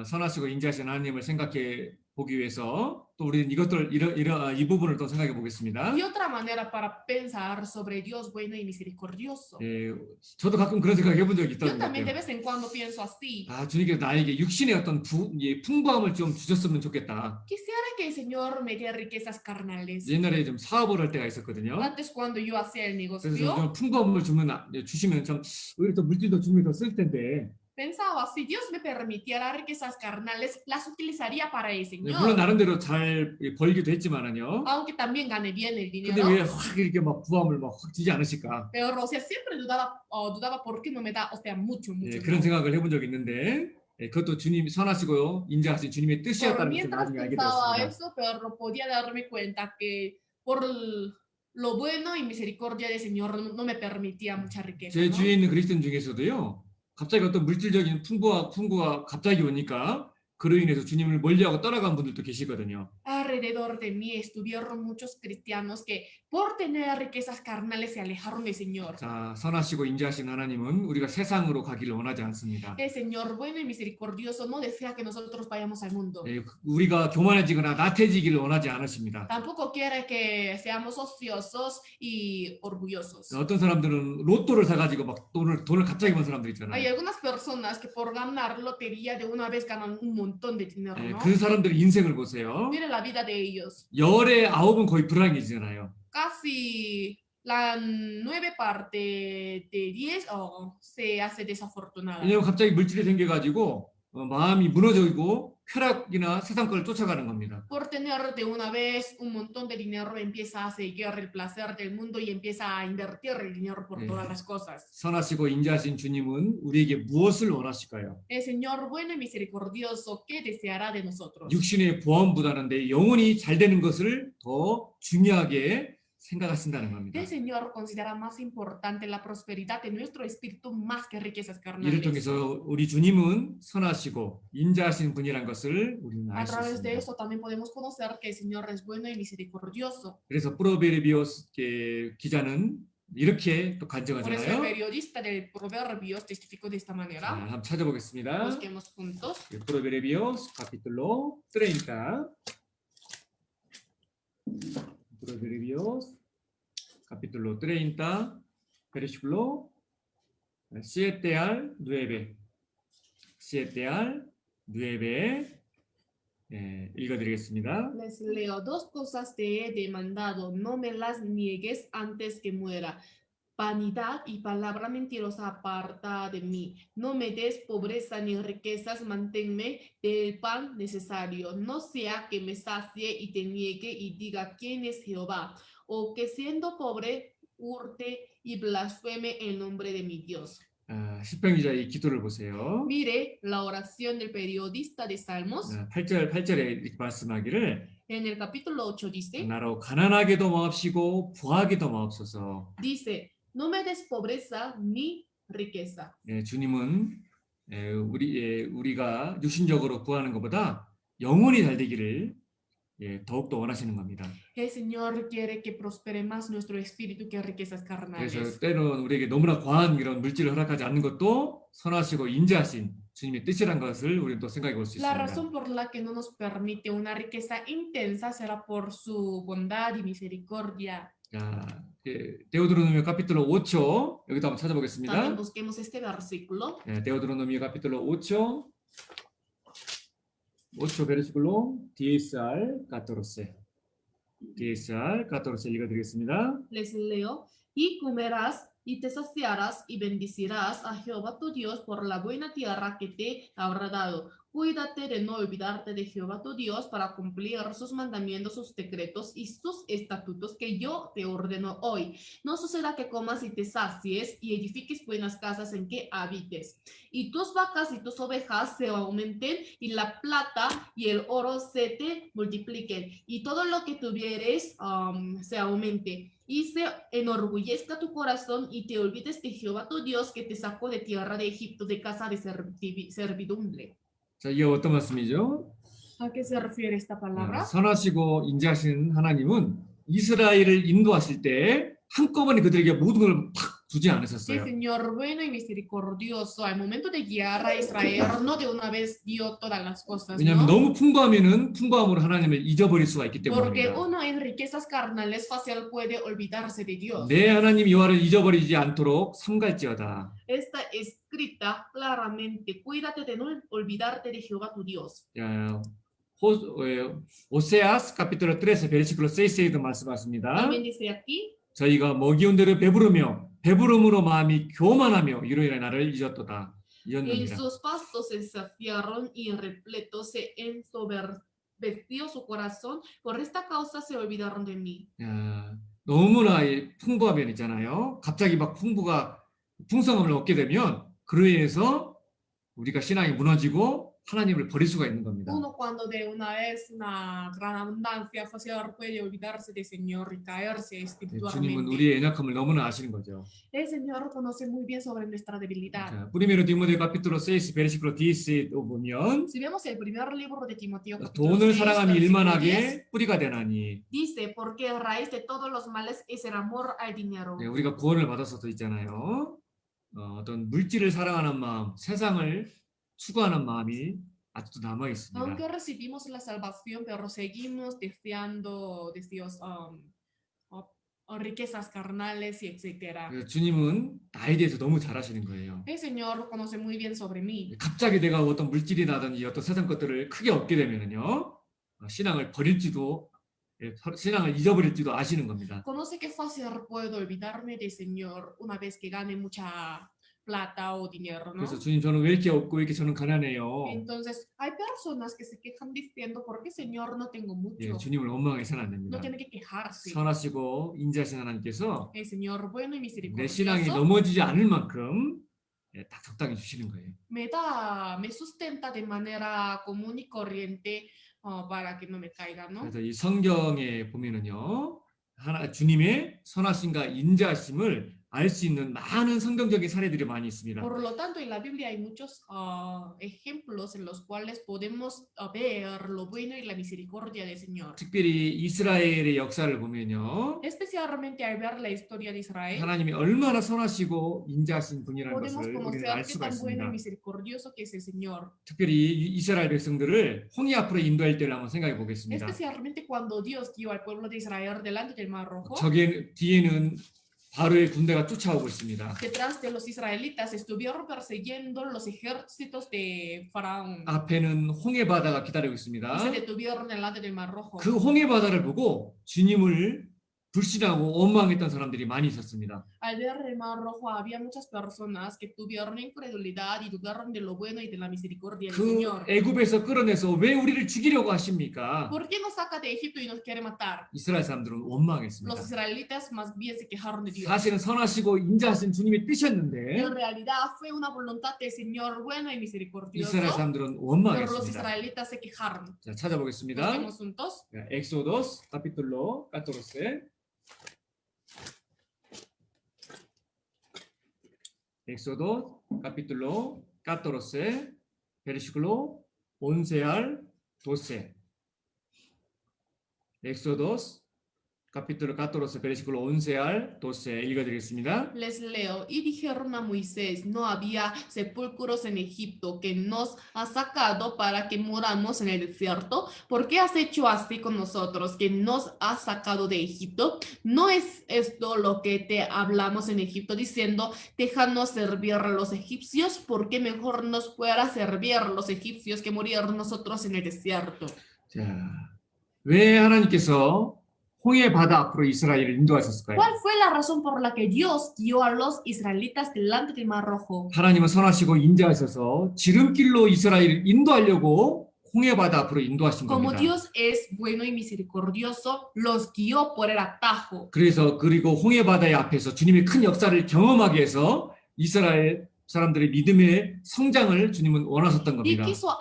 선하시고 인자하신 하나님을 생각해 보기 위해서 또 우리는 이 부분을 또 생각해 보겠습니다. Y otra manera para pensar sobre Dios bueno y misericordioso. 예, 저도 가끔 그런 생각 해본 적이 Yo 있던 것 también de 같아요. vez en cuando pienso así. 아, 주님께서 나에게 육신의 어떤 풍부함을 좀 주셨으면 좋겠다. Quisiera que el Señor me dé riquezas carnales. 옛날에 좀 사업을 할 때가 있었거든요. Antes, cuando yo hacía el 그래서 negocio, 좀 풍부함을 주시면 참 오히려 또 물질도 주면 더 쓸 텐데. pensaba, si Dios me permitiera riquezas carnales, las utilizaría para el 물론 Señor. 나름대로 잘 벌기도 했지만은요. Aunque también gane bien el 근데 dinero. 왜 확 이렇게 막 부함을 막 확 주지 않으실까? Pero, o sea, siempre dudaba por qué no me da, o sea, mucho, 예, mucho. 그런 ¿no? 생각을 해본 적이 있는데 그것도 주님 선하시고 인자하신 주님의 Por 뜻이었다는 것을 mientras 나중에 알게 pensaba 되었습니다. eso, pero podía darme cuenta que por lo bueno y misericordia del Señor no me permitía mucha riqueza. 제 ¿no? 주위에 있는 그리스도인 중에서도요. 갑자기 어떤 물질적인 풍부가 갑자기 오니까 그로 인해서 주님을 멀리하고 떠나간 분들도 계시거든요. alrededor de mí estuvieron muchos cristianos que por tener riquezas carnales se alejaron del Señor. 자, 선하시고 인자하신 하나님은 우리가 세상으로 가기를 원하지 않습니다. El Señor bueno y misericordioso no desea que nosotros vayamos al mundo. 예, 우리가 교만해지거나 나태해지기를 원하지 않으십니다. Tampoco quiere que seamos ociosos y orgullosos. 어떤 사람들은 로또를 사가지고 막 돈을 갑자기 번 사람들 Hay 있잖아요. algunas personas que por ganar lotería de una vez ganan un montón de dinero, 예, ¿no? 그 사람들의 인생을 보세요. Mire la vida de ellos. 열의 9은 거의 불황이잖아요. Casi la 9 parte de 10 se hace desafortunada. 왜냐하면 갑자기 물질이 생겨가지고 마음이 무너지고 쾌락이나 세상 걸 쫓아가는 겁니다. Por tener de una vez un montón de dinero empieza a seguir el placer del mundo y empieza a invertir el dinero por todas las cosas. 선하시고 인자하신 주님은 우리에게 무엇을 원하실까요? El Señor bueno y misericordioso, ¿qué deseará de nosotros? 육신의 보험보다는 내 영혼이 잘 되는 것을 더 중요하게 생각하신다는 겁니다. El Señor considera más importante la prosperidad de nuestro espíritu más que riquezas 이를 carnales. 통해서 우리 주님은 선하시고 인자하신 분이란 것을 우리는 A 알 수 través de 있습니다. esto también podemos conocer que el Señor es bueno y misericordioso. 그래서 프로베르비오스 기자는 이렇게 또 Por eso el 간증하잖아요. periodista del Proverbios testificó de esta 자, manera. 한번 찾아보겠습니다. Busquemos juntos. Proverbios capítulo 30. Proverbios capítulo 30, versículo 7 al 9. 7 al 9. 읽어드리겠습니다. Les leo: dos cosas te he demandado, no me las niegues antes que muera. Vanidad y palabra mentirosa aparta de mí. No me des pobreza ni riquezas, manténme del pan necesario. No sea que me sacie y te niegue y diga quién es Jehová, o que siendo pobre hurte y blasfeme el nombre de mi Dios. 시편 기자의 기도를 보세요. Mire la oración del periodista de Salmos. 8절에 이렇게 말씀하기를 En el capítulo 8 dice, 나로 가난하게도 마옵시고 부하게도 마옵소서. dice, no me des pobreza ni riqueza. 주님은 우리가 육신적으로 구하는 것보다 영혼이 잘 되기를 더욱더 원하시는 겁니다. El Señor quiere que prospere más nuestro espíritu que riquezas carnales. 그래서 때로는 우리에게 너무나 과한 이런 물질을 허락하지 않는 것도 선하시고 인자하신 주님의 뜻이란 것을 우리는 또 생각해 볼 수 La 있습니다. razón por la que no nos permite una riqueza intensa será por su bondad y misericordia. 자, 데오드로노미 카피톨로 5초 여기도 한번 También 찾아보겠습니다. busquemos este versículo. 데오드로노미 카피톨로 5초 8 베르시클로 10 al 14. 10 al 14 읽어드리겠습니다. Les leo, y comerás y te saciarás y bendecirás a Jehová tu Dios por la buena tierra que te habrá dado. Cuídate de no olvidarte de Jehová tu Dios para cumplir sus mandamientos, sus decretos y sus estatutos que yo te ordeno hoy. No suceda que comas y te sacies y edifiques buenas casas en que habites. Y tus vacas y tus ovejas se aumenten y la plata y el oro se te multipliquen. Y todo lo que tuvieres se aumente. Y se enorgullezca tu corazón y te olvides de Jehová tu Dios que te sacó de tierra de Egipto, de casa de servidumbre. 자, 이게 어떤 말씀이죠? ¿A qué se refiere esta palabra? 선하시고 인자하신 하나님은 이스라엘을 인도하실 때 한꺼번에 그들에게 모든 걸 팍 주지 El 않으셨어요. Señor bueno y misericordioso al momento de guiar a Israel no de una vez dio todas las cosas, 왜냐하면 ¿no? 너무 풍부하면은 풍부함으로 하나님을 잊어버릴 수가 있기 Porque 때문입니다. uno en riquezas carnales fácil puede olvidarse de Dios. 내 하나님 여호와를 잊어버리지 않도록 삼갈지어다. Está escrita claramente, cuídate de no olvidarte de Jehová tu Dios. 자, 오세아스 카피톨 13 베르시클로 6에도 말씀하십니다. También dice aquí, 저희가 먹이 온 대로 배부르며 배부름으로 마음이 교만하며 이로 인해 나를 잊었도다. en 잊었느니라. sus pastos se saciaron y en repleto se ensoberbeció su corazón, por esta causa se olvidaron de mí. 야, 너무나 풍부하면 있잖아요. 갑자기 막 풍성함을 얻게 되면 그로 인해서 우리가 신앙이 무너지고 하나님을 버릴 수가 있는 겁니다. Uno cuando de una vez una gran abundancia fácil puede olvidarse del Señor y caerse 주님은 espiritualmente. 우리의 연약함을 너무나 아시는 거죠. El Señor conoce muy bien sobre nuestra debilidad. 자, Primero Timoteo capítulo 6 versículo 10에 보면 Si vemos el primer libro de Timoteo, capítulo 돈을 6, 사랑함이 versículo 10, 일만하게 뿌리가 되나니. dice, porque raíz de todos los males es el amor al dinero. 네, 우리가 구원을 받아서도 있잖아요. 어떤 물질을 사랑하는 마음, 세상을 추구하는 마음이 아직도 남아 있습니다. Aunque recibimos la salvación, pero seguimos deseando de Dios riquezas carnales y etcétera. 그래서 주님은 나에 대해서 너무 잘 아시는 거예요. El Señor conoce muy bien sobre mí. 갑자기 내가 어떤 물질이라든지 어떤 세상 것들을 크게 얻게 되면은요, 신앙을 버릴지도, 신앙을 잊어버릴지도 아시는 겁니다. Conoce que fácil puedo olvidarme del Señor una vez que gane mucha plata o dinero, ¿no? 그래서 주님 저는 왜 이렇게 없고 왜 이렇게 저는 가난해요. Entonces, hay personas que se quejan diciendo, ¿por qué, Señor, no tengo 예, mucho? 주님을 원망하게 해서는 안 No 됩니다. tiene que quejarse. 선하시고 인자하신 하나님께서 El Señor bueno y 내 신앙이 misericordioso 넘어지지 않을 만큼 딱 적당히 주시는 거예요. me sustenta de manera común y corriente para que no me caiga, ¿no? 그래서 이 성경에 보면은요, 주님의 선하심과 인자하심을 알 수 있는 많은 성경적인 사례들이 많이 있습니다. Por lo tanto, en la Biblia hay muchos ejemplos en los cuales podemos ver lo bueno y la misericordia del Señor. 특별히 이스라엘의 역사를 보면요, Especialmente al ver la historia de Israel, 하나님이 얼마나 선하시고 인자하신 분이라는 podemos 것을 우리는 conocer 알 qué 수가 tan bueno y 있습니다. misericordioso que es el Señor. 특별히 이스라엘 백성들을 홍해 앞으로 인도할 때를 한번 생각해 보겠습니다. Especialmente cuando Dios guió al pueblo de Israel delante del Mar Rojo, 저기 뒤에는 바로의 군대가 쫓아오고 있습니다. detrás de los israelitas estuvieron persiguiendo los ejércitos de Faraón 앞에는 홍해 바다가 기다리고 y se 있습니다. detuvieron delante del Mar Rojo. 그 홍해 바다를 보고 주님을 불신하고 원망했던 사람들이 많이 있었습니다. Al ver el Mar Rojo había muchas personas que tuvieron incredulidad y dudaron de lo bueno y de la misericordia del 그 Señor. 애굽에서 끌어내서 왜 우리를 죽이려고 하십니까? ¿Por qué nos saca de Egipto y nos quiere matar? 이스라엘 사람들은 원망했습니다. Los israelitas más bien se quejaron de Dios. 사실은 선하시고 인자하신 주님의 뜻이었는데 En realidad fue una voluntad del Señor bueno y misericordioso, 이스라엘 사람들은 pero los 원망했습니다. israelitas se quejaron. 자, 찾아보겠습니다. Busquemos juntos. 엑소도스 capítulo 14. Éxodo capítulo 14, versículo 11 al 12. Éxodos capítulo 14, versículo 11 al 12. 읽어드리겠습니다. Les leo. Y dijeron a Moisés, no había sepulcros en Egipto que nos has sacado para que moramos en el desierto. ¿Por qué has hecho así con nosotros, que nos has sacado de Egipto? ¿No es esto lo que te hablamos en Egipto, diciendo, déjanos servir a los egipcios? Porque mejor nos fuera servir los egipcios que morir nosotros en el desierto. 자, 왜 하나님께서 홍해 바다 앞으로 이스라엘을 인도하셨을까요? ¿Cuál fue la razón por la que Dios guió a los israelitas delante del Mar Rojo? 하나님은 선하시고 인자하셔서 지름길로 이스라엘을 인도하려고 홍해 바다 앞으로 인도하신 Como 겁니다. Dios es bueno y misericordioso, los guió por el atajo. 그리고 홍해 바다의 앞에서 주님의 큰 역사를 경험하게 해서 이스라엘 사람들의 믿음의 성장을 주님은 원하셨던 Y 겁니다. quiso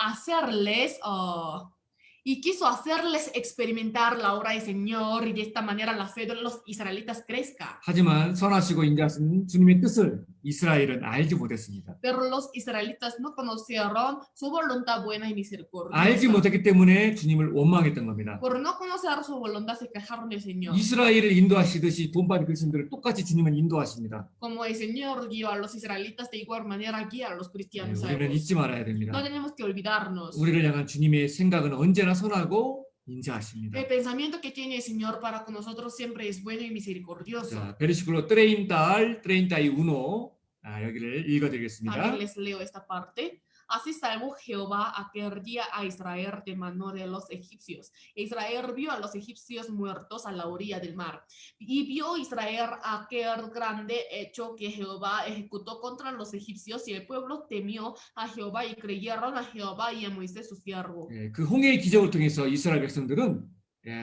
hacerles experimentar la obra del Señor y de esta manera la fe de los israelitas crezca. 하지만 선하시고 인자하신 주님의 뜻을 이스라엘은 알지 못했습니다. Pero los israelitas no conocieron su voluntad buena y misericordiosa. 알지 못했기 때문에 주님을 원망했던 겁니다. Por no conocer su voluntad se quejaron del Señor. 이스라엘을 인도하시듯이 돈 받은 그리스도인들을 똑같이 주님은 인도하십니다. Como el Señor guió a los israelitas, de igual manera guía a los cristianos. 우리는 잊지 말아야 No 됩니다. tenemos que olvidarnos. 우리를 향한 주님의 생각은 언제나 선하고 인자하십니다. El pensamiento que tiene el Señor para con nosotros siempre es bueno y misericordioso. 자, versículo 30 al 31. 여기를 읽어드리겠습니다. También les leo esta parte. Así salvó Jehová aquel día a Israel de mano de los egipcios. Israel vio a los egipcios muertos a la orilla del mar. Y vio Israel aquel grande hecho que Jehová ejecutó contra los egipcios, y el pueblo temió a Jehová y creyeron a Jehová y a Moisés su siervo. 그 홍해의 기적을 통해서 이스라엘 백성들은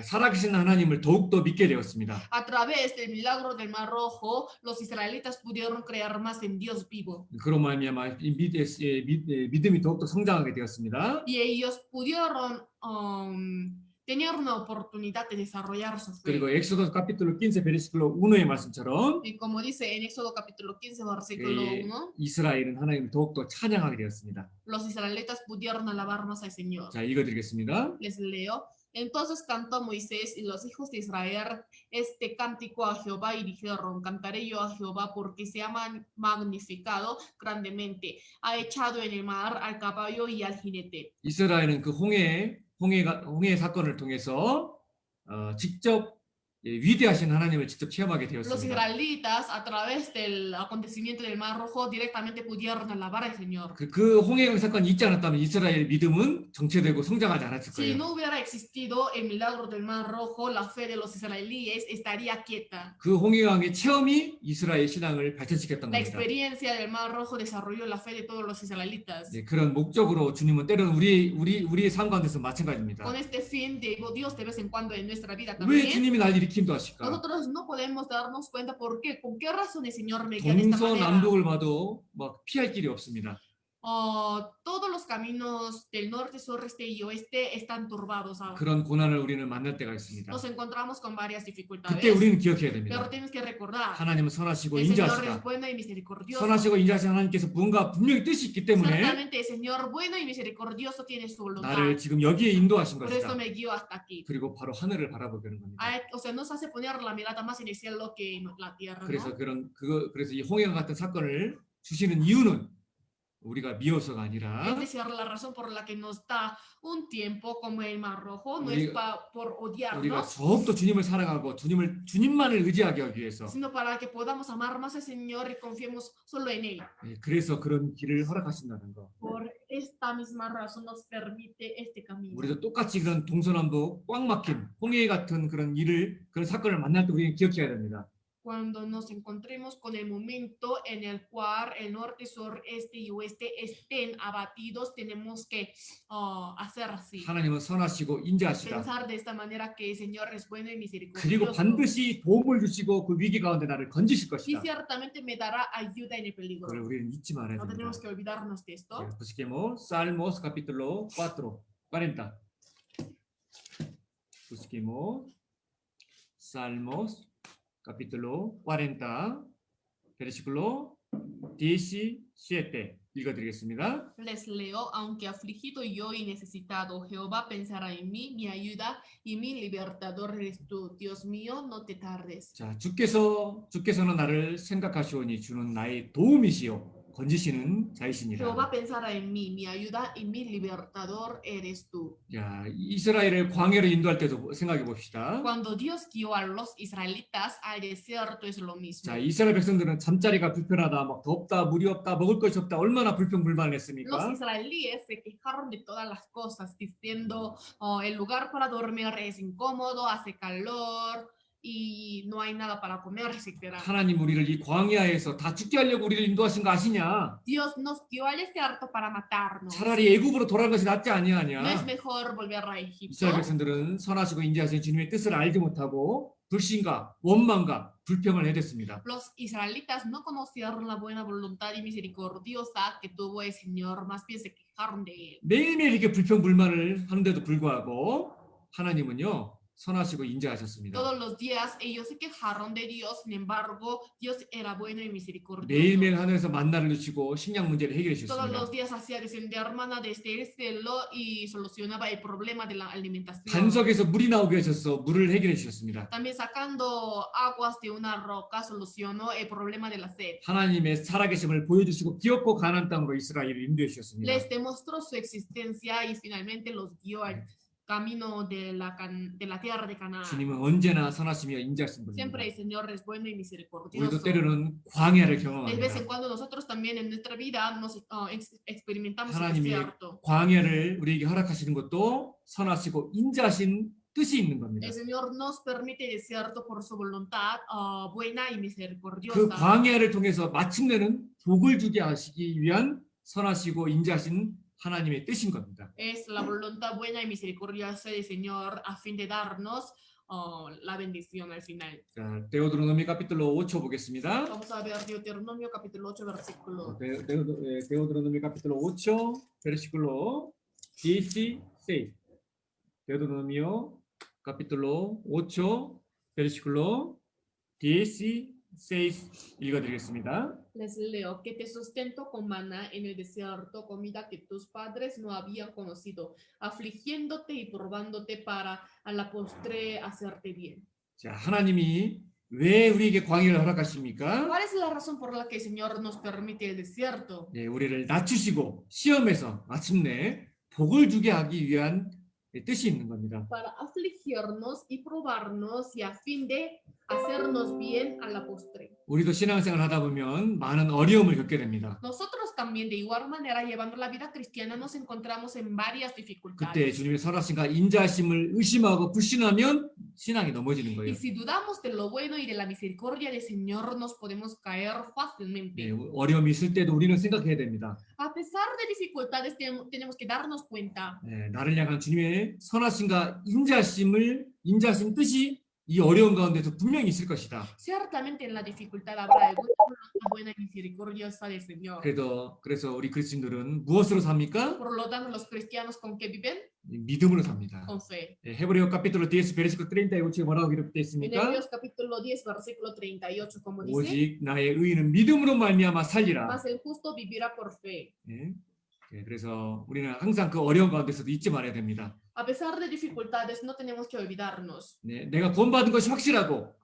살아계신 하나님을 더욱더 믿게 되었습니다. A través del milagro del Mar Rojo, los israelitas pudieron creer más en Dios vivo. 그로 말미암아 믿음이 더욱더 성장하게 되었습니다. Y ellos pudieron tener una oportunidad de desarrollar su 그리고 fe. 엑소더 카피톨로 15 베르시클로 1의 말씀처럼 Y como dice en Éxodo capítulo 15, versículo 1, 이스라엘은 하나님을 더욱더 찬양하게 되었습니다. los israelitas pudieron alabar más al Señor. 자, 읽어드리겠습니다. Les leo. Entonces cantó Moisés y los hijos de Israel este cántico a Jehová y dijeron, cantaré yo a Jehová porque se ha magnificado grandemente, ha echado en el mar al caballo y al jinete. 이스라엘은 그 홍해 사건을 통해서 직접 위대하신 하나님을 직접 체험하게 Los 되었습니다. israelitas a través del acontecimiento del Mar Rojo directamente pudieron alabar al Señor. 그 홍해강 사건이 있지 않았다면 이스라엘의 믿음은 정체되고 성장하지 않았을 Si 거예요. no hubiera existido el milagro del Mar Rojo, la fe de los israelíes estaría quieta. 그 홍해강의 체험이 이스라엘 신앙을 발전시켰던 La 겁니다. experiencia del Mar Rojo desarrolló la fe de todos los israelitas. 네, 그런 목적으로 주님은 때로는 우리의 삶 가운데서 마찬가지입니다. Con este fin, Dios de vez en cuando en nuestra vida 왜 también. 주님이 날 이렇게 인도하실까? Nosotros no podemos darnos cuenta por qué, con qué razón el Señor me guía de esta manera. 동서남북을 봐도 막 피할 길이 없습니다. Todos los caminos del norte, sur, este y oeste están turbados ahora. 그런 고난을 우리는 만날 때가 있습니다. Nos encontramos con varias 그때 dificultades. 우리는 기억해야 Pero 됩니다. tienes que recordar, 하나님은 선하시고 el Señor es 인자하시다. bueno y misericordioso. 선하시고 인자하신 하나님께서 뭔가 분명히 뜻이 있기 때문에 Ciertamente el Señor bueno y misericordioso tiene su voluntad. 나를 지금 여기에 인도하신 Por eso 것이다. me guió hasta aquí. 그리고 바로 하늘을 바라보게 하는 겁니다. O sea, nos hace poner la mirada más en el cielo que en la tierra, 그래서 ¿no? 그래서 이 홍해강 같은 사건을 주시는 이유는 우리가 미워서가 Es 아니라 decir, la razón por la que nos da un tiempo como el Mar Rojo no 우리- es por 우리가 odiarnos, 더욱더 주님을 사랑하고 주님만을 의지하게 하기 위해서 sino para que podamos amar más al Señor y confiemos solo en Él. 그래서 그런 길을 허락하신다는 거. Por esta misma razón nos permite este camino. 우리도 똑같이 그런 동서남북 꽉 막힌 홍해 같은 그런 사건을 만날 때 우리는 기억해야 됩니다. Cuando nos encontremos con el momento en el cual el norte, sur, este y oeste estén abatidos, tenemos que hacer así. 하나님은 선하시고 인자하시다. Pensar de esta manera que el Señor es bueno y 그리고 misericordioso. 반드시 도움을 주시고 그 위기 가운데 나를 건지실 Y 것이다. ciertamente me dará ayuda en el peligro. 그걸 우리는 잊지 말아야 No 됩니다. tenemos que olvidarnos de esto. Busquemos Salmos capítulo 4, 40. Busquemos Salmos capítulo 40, versículo 17. 읽어드리겠습니다. Les leo, aunque afligido yo y necesitado, Jehová pensará en mí, mi ayuda y mi libertador eres tú. Dios mío, no te tardes. 자, 주께서는 나를 생각하시오니 주는 나의 도움이시요 건지시는 자이시니라. Jehová pensará en mí, mi ayuda y mi libertador eres tú. 자, 이스라엘을 광야로 인도할 때도 생각해 봅시다. Cuando Dios guió a los israelitas al desierto es lo mismo. 자, 이스라엘 백성들은 잠자리가 불편하다, 막 덥다, 물이 없다, 먹을 것이 없다, 얼마나 불평불만했습니까? Los israelíes se quejaron de todas las cosas, diciendo, el lugar para dormir es incómodo, hace calor y no hay nada para comer, etc. 하나님 우리를 이 광야에서 다 죽게 하려고 우리를 인도하신 거 아시냐? Dios nos dio al desierto para matarnos. 차라리 애굽으로 돌아간 것이 낫지 ¿No es 아니하냐? mejor volver a Egipto? 이스라엘 백성들은 선하시고 인자하신 주님의 뜻을 알지 못하고 불신과 원망과 불평을 해댔습니다. Los israelitas no conocieron la buena voluntad y misericordiosa que tuvo el Señor, más bien se quejaron de él. 매일매일 이렇게 불평불만을 하는데도 불구하고 하나님은요 선하시고 인자하셨습니다. Todos los días ellos se quejaron de Dios, sin embargo, Dios era bueno y misericordioso. 매일매일 하늘에서 만나를 주시고 식량 문제를 해결해 Todos 주셨습니다. los días hacía descender maná desde el cielo y solucionaba el problema de la alimentación. 반석에서 물이 나오게 하셔서 물을 해결해 주셨습니다. También sacando aguas de una roca solucionó el problema de la sed. 하나님의 살아계심을 보여주시고 기업고 가나안 땅으로 이스라엘을 인도해 주셨습니다. Les demostró su existencia y finalmente los guió al camino de la tierra de Canaán. 주님은 언제나 선하시며 인자하신 분입니다. Siempre el Señor es bueno y 우리도 misericordioso. 때로는 광야를 De vez 경험합니다. en cuando nosotros también en nuestra vida nos experimentamos el 하나님이 desierto. 광야를 우리에게 허락하시는 것도 선하시고 인자하신 뜻이 있는 겁니다. El Señor nos permite el desierto por su voluntad buena y 그 misericordiosa. 광야를 통해서 마침내는 복을 주게 하시기 위한 선하시고 인자하신 하나님의 뜻인 겁니다. Es la voluntad buena y misericordiosa del Señor a fin de darnos la bendición al final. 자, 데오드로노미 카피틀로 5초 보겠습니다. Vamos a ver Deuteronomio capítulo 8 versículo. 데오드로노미 카피틀로 5초 베르시클로 16. 데오드로노미오 카피틀로 5초 베르시클로 16 읽어드리겠습니다. Les leo que te sustento con maná en el desierto, comida que tus padres no habían conocido, afligiéndote y probándote para a la postre hacerte bien. 자, 하나님이 왜 우리에게 광야를 허락하십니까? ¿Cuál es la razón por la que el Señor nos permite el desierto? 네, 우리를 낮추시고 시험에서 마침내 복을 주게 하기 위한 뜻이 있는 겁니다. Para afligirnos y probarnos y a fin de hacernos bien a la postre. 우리도 신앙생활 하다 보면 많은 어려움을 겪게 됩니다. Nosotros también de igual manera llevando la vida cristiana nos encontramos en varias 그때 dificultades. 주님의 선하심과 인자하심을 의심하고 불신하면 신앙이 넘어지는 Y 거예요. si dudamos de lo bueno y de la misericordia del Señor, nos podemos caer 네, fácilmente. 어려움이 있을 때도 우리는 생각해야 됩니다. A pesar de dificultades, tenemos que darnos cuenta. 네, 나를 향한 주님의 선하심과 인자하심 뜻이 이 어려운 가운데서 분명히 있을 것이다. Ciertamente en la dificultad habrá alguna voluntad buena y misericordiosa del Señor. 그래서 우리 그리스도인들은 무엇으로 삽니까? Por lo tanto, los cristianos con qué viven? 믿음으로 삽니다. Con fe. 네, 헤브리어 카피톨로 10 베르시클 38에 뭐라고 기록되어 En 있습니까? Hebreos capítulo 10, versículo 38, como dice, 오직 나의 의인은 믿음으로 말미암아 살리라. mas el justo vivirá por fe. 네. 네, 그래서 우리는 항상 그 어려운 가운데서도 잊지 말아야 됩니다. A pesar de dificultades, no tenemos que olvidarnos. 네, 내가 구원받은 것이 확실하고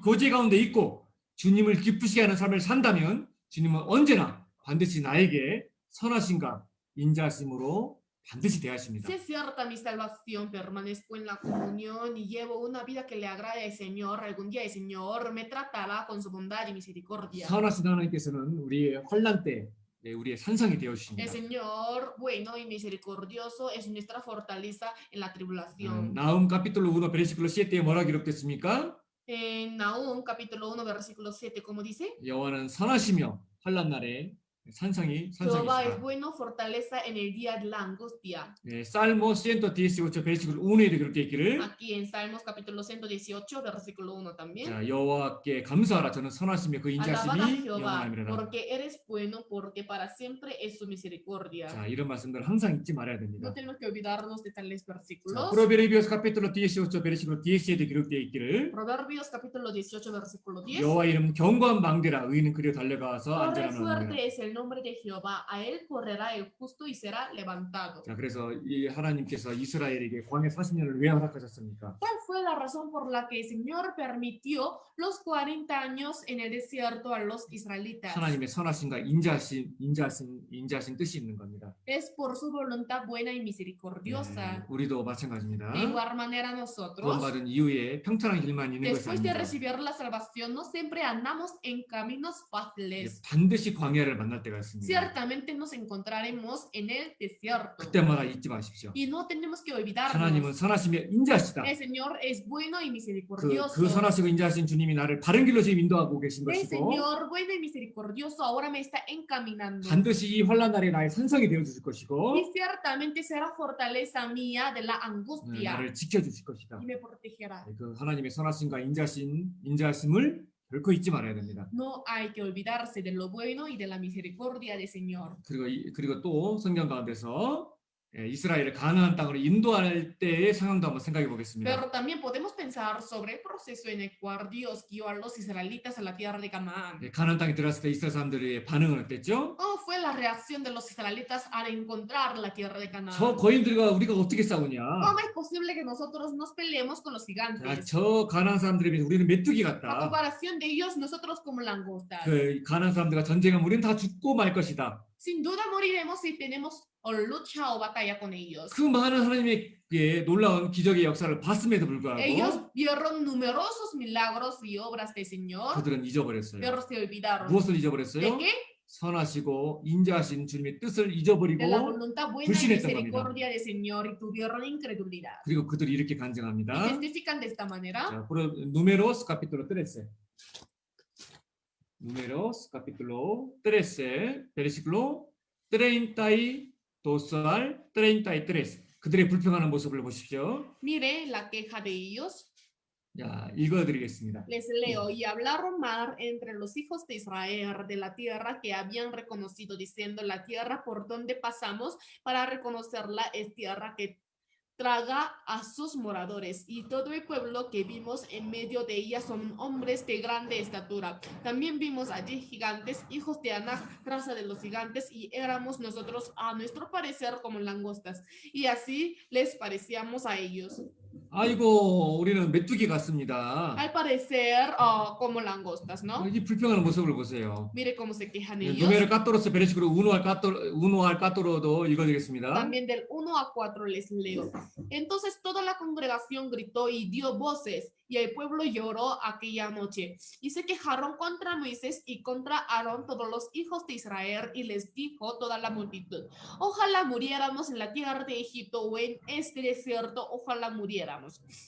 교제 가운데 있고 주님을 기쁘시게 하는 삶을 산다면 주님은 언제나 반드시 나에게 선하심과 인자하심으로 반드시 대하십니다. Si es cierta mi salvación, permanezco en la comunión y llevo una vida que le agrade al Señor, algún día el Señor me tratará con su bondad y misericordia. 선하신 하나님께서는 우리의 환난 때 우리의 산성이 되어 El 주십니다. Señor bueno y misericordioso es nuestra fortaleza en la tribulación. 나움 카피톨로 1 베르시클로 7에 뭐라 기록됐습니까? En Nahum capítulo 1 versículo 7, como dice, 여호와는 선하시며 환난 날에 산성이 Jehová es 산성이시다. bueno, fortaleza en el día de la angustia. 네, 살모 118 베르시클 1에도 기록되어 있기를 Aquí en Salmos capítulo 118 versículo 1 también. 자, 여호와께 감사하라. 저는 선하시며 그 Alabad a 인자심이 Jehová, 영원함이라. porque eres bueno, porque para siempre es su misericordia. 자, 이런 말씀들 항상 잊지 말아야 No 됩니다. tenemos que olvidarnos de tales 자, versículos. 프로베르비오스 카피톨로 18 베르시클로 10에도 기록되어 있기를 Proverbios capítulo 18 versículo 10. 여호와 이름 견고한 망대라 의인은 그리로 달려가서 Torre 안전한 왕이라. fuerte es el nombre de Jehová, a él correrá el justo y será levantado. 자, 그래서 이 하나님께서 이스라엘에게 광야 40년을 왜 허락하셨습니까? ¿Cuál fue la razón por la que el Señor permitió los 40 años en el desierto a los israelitas? 하나님의 선하심과 인자하심 뜻이 있는 겁니다. Es por su voluntad buena y misericordiosa. 우리도 마찬가지입니다. De igual manera nosotros, 구원받은 이후에 평탄한 길만 있는 것이 después de 아닙니다. recibir la salvación, no siempre andamos en caminos fáciles. 반드시 광야를 만날 때가 있습니다. Ciertamente nos encontraremos en el desierto. 그때마다 잊지 마십시오. Y no tenemos que 하나님은 olvidarnos. 선하시며 인자하시다. El Señor es bueno y 그 misericordioso. 선하시고 인자하신 주님이 나를 바른 길로 지금 인도하고 계신 El 것이고 Señor bueno y misericordioso ahora me está encaminando. 반드시 이 환난 날에 나의 산성이 되어 주실 것이고 Y ciertamente será fortaleza mía de la angustia 나를 지켜 주실 것이다. y me protegerá. 그 하나님의 선하심과 인자하심을 결코 잊지 말아야 됩니다. No hay que olvidarse de lo bueno y de la misericordia del Señor. 그리고 또 성경 가운데서 이스라엘을 가나안 땅으로 인도할 때의 상황도 한번 생각해 보겠습니다. Pero también podemos pensar sobre el proceso en el cual Dios guió a los israelitas a la tierra de Canaán. 가나안 땅에 들어갔을 때 이스라엘 사람들의 반응은 어땠죠? ¿Cómo fue la reacción de los israelitas al encontrar la tierra de Canaán? 저 거인들과 우리가 어떻게 싸우냐? ¿Cómo es posible que nosotros nos peleemos con los 야, gigantes? 저 가나안 사람들에 비해서 우리는 메뚜기 A 같다. comparación de ellos, nosotros como langostas. 그 가나안 사람들과 전쟁하면 우리는 다 죽고 말 것이다. Sin duda moriremos si tenemos o lucha o batalla con ellos. 그 많은 하나님의 놀라운 기적의 역사를 봤음에도 Ellos 불구하고 vieron numerosos milagros y obras del Señor, 그들은 잊어버렸어요. pero se olvidaron. 무엇을 ¿De 잊어버렸어요? qué? 선하시고 인자하신 주님의 뜻을 De la 잊어버리고 voluntad buena y 불신했던 겁니다. misericordia del Señor y tuvieron incredulidad. 그리고 그들이 이렇게 Y 간증합니다. testifican de esta manera. 자, Números capítulo 13. Números capítulo 13, versículo 32. 2 al 33. 그들의 불평하는 모습을 보십시오. Mire la queja de ellos. 자, 읽어드리겠습니다. Les leo, y hablaron mal entre los hijos de Israel de la tierra que habían reconocido, diciendo, la tierra por donde pasamos para reconocerla es tierra que traga a sus moradores, y todo el pueblo que vimos en medio de ella son hombres de grande estatura. También vimos allí gigantes, hijos de Anak, raza de los gigantes, y éramos nosotros a nuestro parecer como langostas, y así les parecíamos a ellos. 아이고, 우리는 메뚜기 같습니다. Al parecer como langostas, ¿no? 이 불평하는 모습을 보세요. Mire cómo se quejan 누메르 ellos. 까토로스 베레식으로 우노 알 까토로도 읽어드리겠습니다. También del 1 a 4 les leo. Entonces toda la congregación gritó y dio voces, y el pueblo lloró aquella noche. Y se quejaron contra Moisés y contra Aarón todos los hijos de Israel, y les dijo toda la multitud, ojalá muriéramos en la tierra de Egipto o en este desierto, ojalá muriéramos.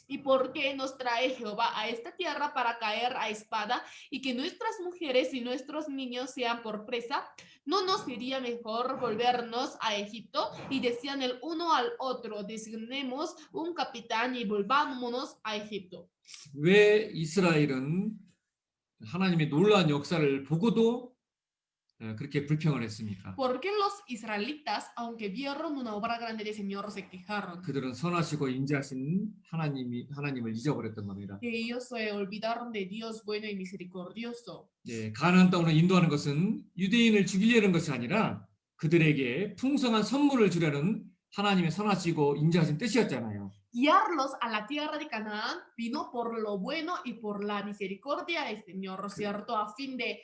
¿Y por qué nos trae Jehová a esta tierra para caer a espada y que nuestras mujeres y nuestros niños sean por presa? ¿No nos sería mejor volvernos a Egipto? Y decían el uno al otro, designemos un capitán y volvámonos a Egipto. 왜 이스라엘은 하나님의 놀라운 역사를 보고도 그렇게 불평을 했습니까? ¿Por qué los israelitas, aunque vieron una obra grande del Señor, se quejaron? 그들은 선하시고 인자하신 하나님을 잊어버렸던 겁니다. Que ellos se olvidaron de Dios bueno y misericordioso. 예, 가나안 땅으로 인도하는 것은 유대인을 죽이려는 것이 아니라 그들에게 풍성한 선물을 주려는 하나님의 선하시고 인자하신 뜻이었잖아요. Guiarlos a la tierra de Canaán vino por lo bueno y por la misericordia del Señor, ¿cierto? A fin de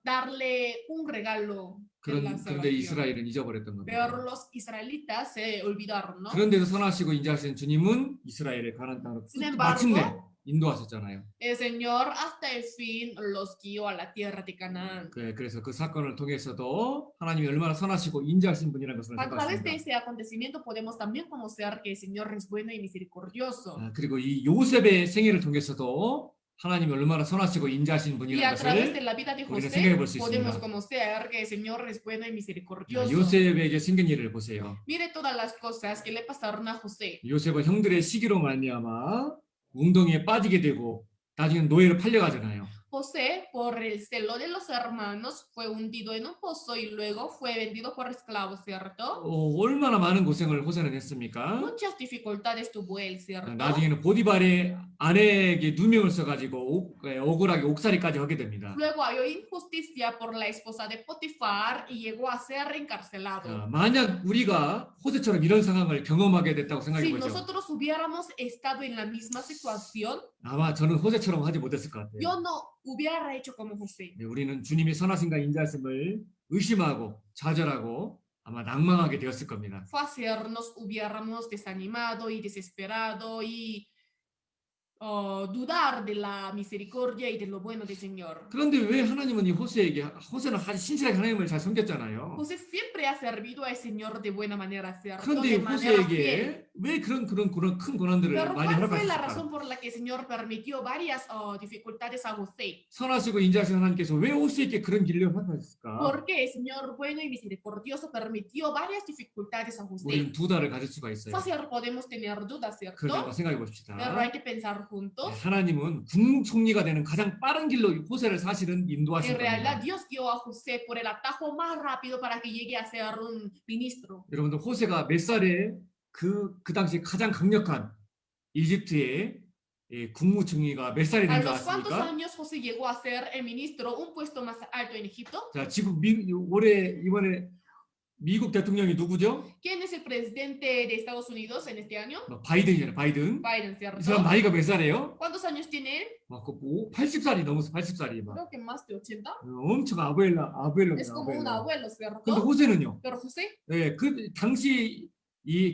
darle un regalo de la 그런데 salvación. 이스라엘은 잊어버렸던 겁니다. Pero los israelitas se olvidaron, ¿no? 그런데도 선하시고 인자하신 주님은 이스라엘의 가나안 땅으로 Sin embargo, 마침내 인도하셨잖아요. el Señor hasta el fin los guió a la tierra de Canaán. 그래서 그 사건을 통해서도 하나님이 얼마나 선하시고 인자하신 분이라는 것을 A través de 생각했습니다. ese acontecimiento podemos también conocer que el Señor es bueno y misericordioso. 그리고 이 요셉의 생애를 통해서도 하나님이 얼마나 선하시고 인자하신 Y 분이라는 a través de 것을 la vida de 우리는 José 생각해 볼 수 podemos 있습니다. conocer que el Señor es bueno y misericordioso. 요셉에게 생긴 일을 보세요. Mire todas las cosas que le pasaron a José. 요셉은 형들의 시기로 말미암아 웅덩이에 빠지게 되고 나중에 노예로 팔려가잖아요. José, por el celo de los hermanos, fue hundido en un pozo y luego fue vendido por esclavos, ¿cierto? 얼마나 많은 고생을 호세는 했습니까? Muchas dificultades tuvo él, ¿cierto? 나중에는 보디발의 아내에게 누명을 써가지고 억울하게 옥살이까지 하게 됩니다. Luego halló injusticia por la esposa de Potifar y llegó a ser encarcelado. 만약 우리가 호세처럼 이런 상황을 경험하게 됐다고 Si 생각해 보죠. nosotros hubiéramos estado en la misma situación, 아마 저는 호세처럼 하지 못했을 것 같아요. yo no hubiera hecho como José. 우리는 주님의 선하신가 인자하심을 의심하고 좌절하고 아마 낭망하게 되었을 겁니다. Fácil nos hubiéramos desanimado y desesperado y dudar de la misericordia y de lo bueno del Señor. 그런데 왜 하나님은 이 호세는 아주 신실하게 하나님을 잘 섬겼잖아요. José siempre ha servido al Señor de buena manera, ¿cierto? 그런데 De manera fiel. 호세에게 왜 그런 큰 고난들을 Pero 많이 ¿cuál fue la 허락하셨을까? razón por la que el Señor permitió varias dificultades a José? 선하시고 인자하신 하나님께서 왜 호세에게 그런 길을 허락하셨을까? ¿Por qué el Señor bueno y misericordioso permitió varias dificultades a 우리는 José? 두 달을 가질 수가 있어요. Fácil podemos tener dudas, 그걸 ¿cierto? 한번 생각해 봅시다. Pero hay que pensar juntos. 하나님은 국무총리가 되는 가장 빠른 길로 호세를 사실은 인도하신 En realidad, 겁니다. Dios guió a José por el atajo más rápido para que llegue a ser un ministro. 여러분들 호세가 몇 살에 그 당시 가장 강력한 이집트의 국무총리가 몇 살이 ¿A 된 줄 los cuántos 아십니까? años José llegó a ser el ministro, un puesto más alto en Egipto? 자, 지금 이번에 미국 대통령이 누구죠? ¿Quién es el presidente de Estados Unidos en este año? 바이든이잖아요. 바이든. Biden, 이 사람 ¿cierto? 나이가 몇 살이에요? ¿Cuántos años tiene él? 80살이 넘었어. 80살이 막. Creo que más de 80. 엄청 Es 아부엘로입니다. como un abuelo, 근데 ¿cierto? 호세는요? Pero José, 그 당시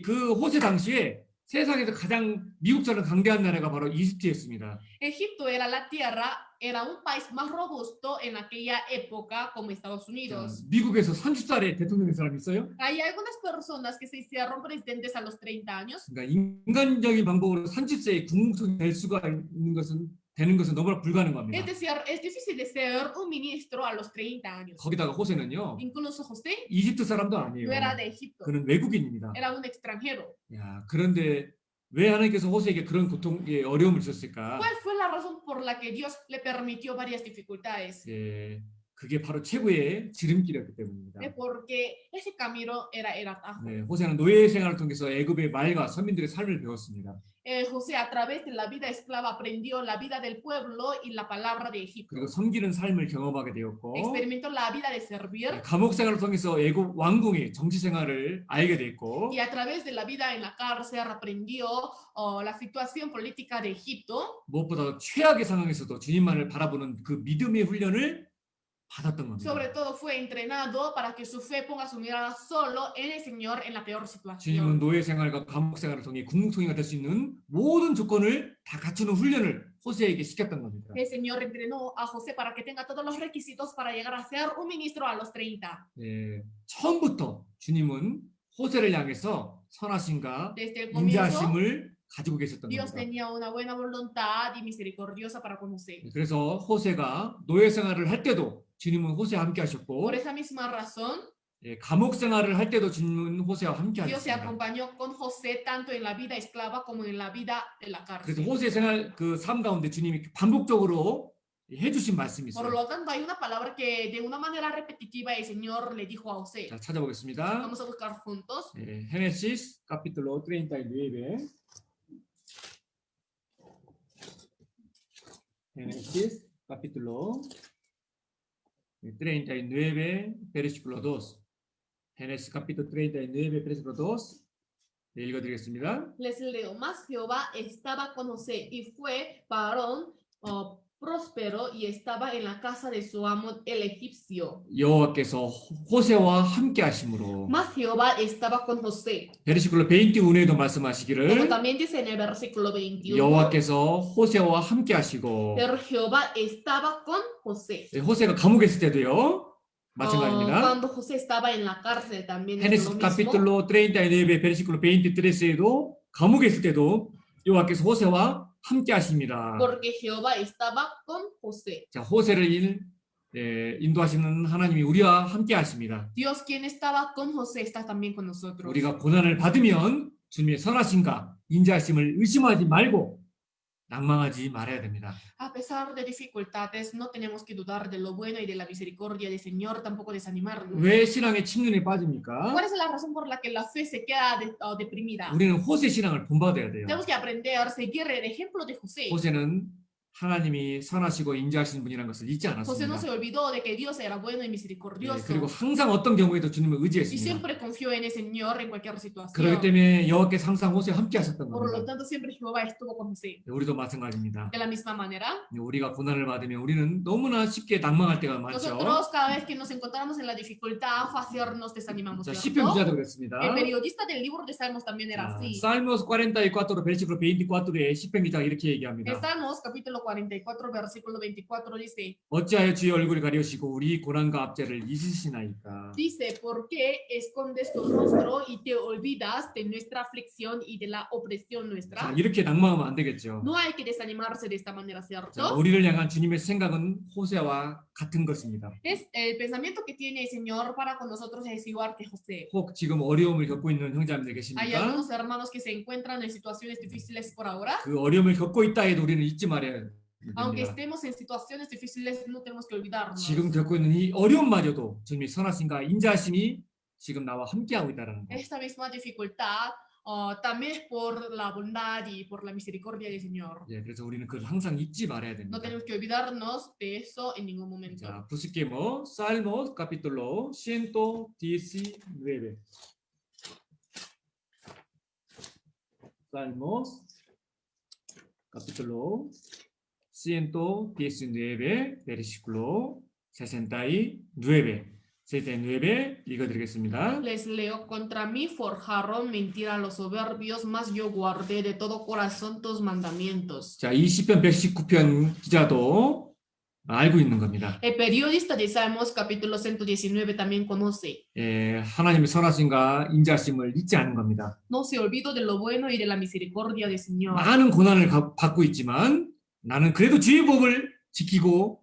그 호세 당시에 세상에서 가장 미국처럼 강대한 나라가 바로 이집트였습니다. Egipto era la tierra, era un país más robusto en aquella época como Estados 자, Unidos. 미국에서 30살에 대통령 된 사람 있어요? Hay algunas personas que se hicieron presidentes a los 30 años. 그러니까 인간적인 방법으로 30세에 국무총리 될 수가 있는 것은 되는 것은 너무나 Es 불가능합니다. decir, es difícil de ser un ministro a los 30 años. 거기다가 호세는요, Incluso José 이집트 사람도 아니에요. no era de Egipto, 그는 외국인입니다. era un extranjero. 야, 그런데 왜 하나님께서 호세에게 그런 어려움을 주셨을까? ¿Cuál fue la razón por la que Dios le permitió varias dificultades? 예, 그게 바로 최고의 지름길이었기 때문입니다. Porque ese camino era el atajo. 네, 호세는 노예 생활을 통해서 애굽의 말과 서민들의 삶을 배웠습니다. José a través de la vida esclava aprendió la vida del pueblo y la palabra de Egipto. 그리고 섬기는 삶을 경험하게 되었고, Experimentó la vida de servir 네, 감옥 생활을 통해서 애굽 왕궁의 정치 생활을 알게 됐고, y a través de la vida en la cárcel aprendió la situación política de Egipto. 무엇보다 최악의 상황에서도 주님만을 바라보는 그 믿음의 훈련을 받았던 겁니다. Sobre todo fue entrenado para que su fe ponga su mirada solo en el Señor en la peor 주님은 situación. 노예 생활과 감옥 생활을 통해 국무총리가 될 수 있는 모든 조건을 다 갖추는 훈련을 호세에게 시켰던 겁니다. El Señor entrenó a José para que tenga todos los requisitos para llegar a ser un ministro a los 30. 예, 처음부터 주님은 호세를 향해서 선하심과 Desde el comienzo, 인자심을 가지고 계셨던 Dios 겁니다. tenía una buena voluntad y misericordiosa para con José. 그래서 호세가 노예 생활을 할 때도 주님은 호세와 함께 하셨고, Por esa misma razón, 예, 감옥 생활을 할 때도 주님은 호세와 함께 Dios se 하셨습니다. acompañó con José tanto en la vida esclava como en la vida de la 그래서 cárcel. 호세 생활 그 삶 가운데 주님이 반복적으로 해주신 말씀이 Por 있어요. lo tanto, hay una palabra que de una manera repetitiva el Señor le dijo a José. 자, 찾아보겠습니다. Vamos a buscar juntos. 예, Génesis capítulo 39. Génesis capítulo 39, versículo 2. Génesis capítulo 39, versículo 2. 네, 읽어드리겠습니다. Les leo, más Jehová estaba con José y fue varón próspero y estaba en la casa de su amo el egipcio. 여호와께서 호세와 함께 하심으로. Más Jehová estaba con José. 베르시클로 21에도 Como 말씀하시기를 también dice en el versículo 21. 여호와께서 호세와 함께 하시고. Pero Jehová estaba con José. 네, 호세가 감옥에 있을 때도요. 마찬가지입니다. Cuando José estaba en la cárcel también es lo Génesis mismo. capítulo 39, versículo 23에도 감옥에 있을 때도 여호와께서 호세와 함께 하십니다. Porque Jehová estaba con José. 자, 호세를 인도하시는 하나님이 우리와 함께 하십니다. Dios quien estaba con José está también con nosotros. 우리가 고난을 받으면 주님의 선하심과 인자하심을 의심하지 말고 낭망하지 말아야 됩니다. A pesar de dificultades, no tenemos que dudar de lo bueno y de la misericordia del Señor, tampoco desanimarnos. 왜 신앙의 침륜에 빠집니까? ¿Cuál es la razón por la que la fe se queda deprimida? 우리는 호세 신앙을 본받아야 돼요. Tenemos que aprender a seguir el ejemplo de José. 호세는 하나님이 선하시고 인자하신 분이라는 것을 잊지 José no 않았습니다. se olvidó de que Dios era bueno y 예, misericordioso. 그리고 항상 어떤 경우에도 주님을 Y 의지했습니다. siempre confió en el Señor en cualquier situación. 그렇기 때문에 여호와께서 항상 호세와 함께 하셨던 Por lo 겁니다. tanto, siempre Jehová estuvo con José. 우리도 마찬가지입니다. De la misma manera, 우리가 고난을 받으면 우리는 너무나 쉽게 낭망할 때가 많죠. nosotros cada vez que nos encontramos en la dificultad, fácil nos desanimamos. 자, ¿cierto? 시편 기자도 그랬습니다. El periodista del libro de Salmos también era 자, así. Salmos 44, versículo 24에 시편 기자가 이렇게 En 얘기합니다. Salmos capítulo 44, versículo 24 dice, 어찌하여 주의 얼굴을 가리우시고 우리 고난과 압제를 잊으시나이까. dice, ¿por qué escondes tu rostro y te olvidas de nuestra aflicción y de la opresión 자, nuestra? 이렇게 낭망하면 안 되겠죠. No hay que desanimarse de esta manera, 자, ¿cierto? 우리를 향한 주님의 생각은 호세와 같은 것입니다. Es el pensamiento que tiene el Señor para con nosotros es igual que José. 혹 지금 어려움을 겪고 있는 형제님들 Hay 계십니까? algunos hermanos que se encuentran en situaciones difíciles por ahora. 그 어려움을 겪고 있다 해도 우리는 잊지 말아야 Aunque 됩니다. estemos en situaciones difíciles, no tenemos que olvidarnos. 지금 겪고 있는 이 어려움마저도 주님의 선하심과 인자하심이 지금 나와 함께하고 있다는 것. Esta misma dificultad también es por la bondad y por la misericordia del Señor. 예, 그래서 우리는 그걸 항상 잊지 말아야 No 됩니다. tenemos que olvidarnos de eso en ningún momento. 자, busquemos Salmos capítulo 119. Salmos capítulo 119, versículo 69. 69 읽어드리겠습니다. Les leo, contra mí forjaron mentira los soberbios, mas yo guardé de todo corazón tus mandamientos. 자, 이 시편 119편 기자도 알고 있는 겁니다. El periodista de Salmos capítulo 119 también conoce. 예, 하나님의 선하심과 인자심을 잊지 않는 겁니다. No se olvidó de lo bueno y de la misericordia del Señor. 많은 고난을 받고 있지만 나는 그래도 주의 법을 지키고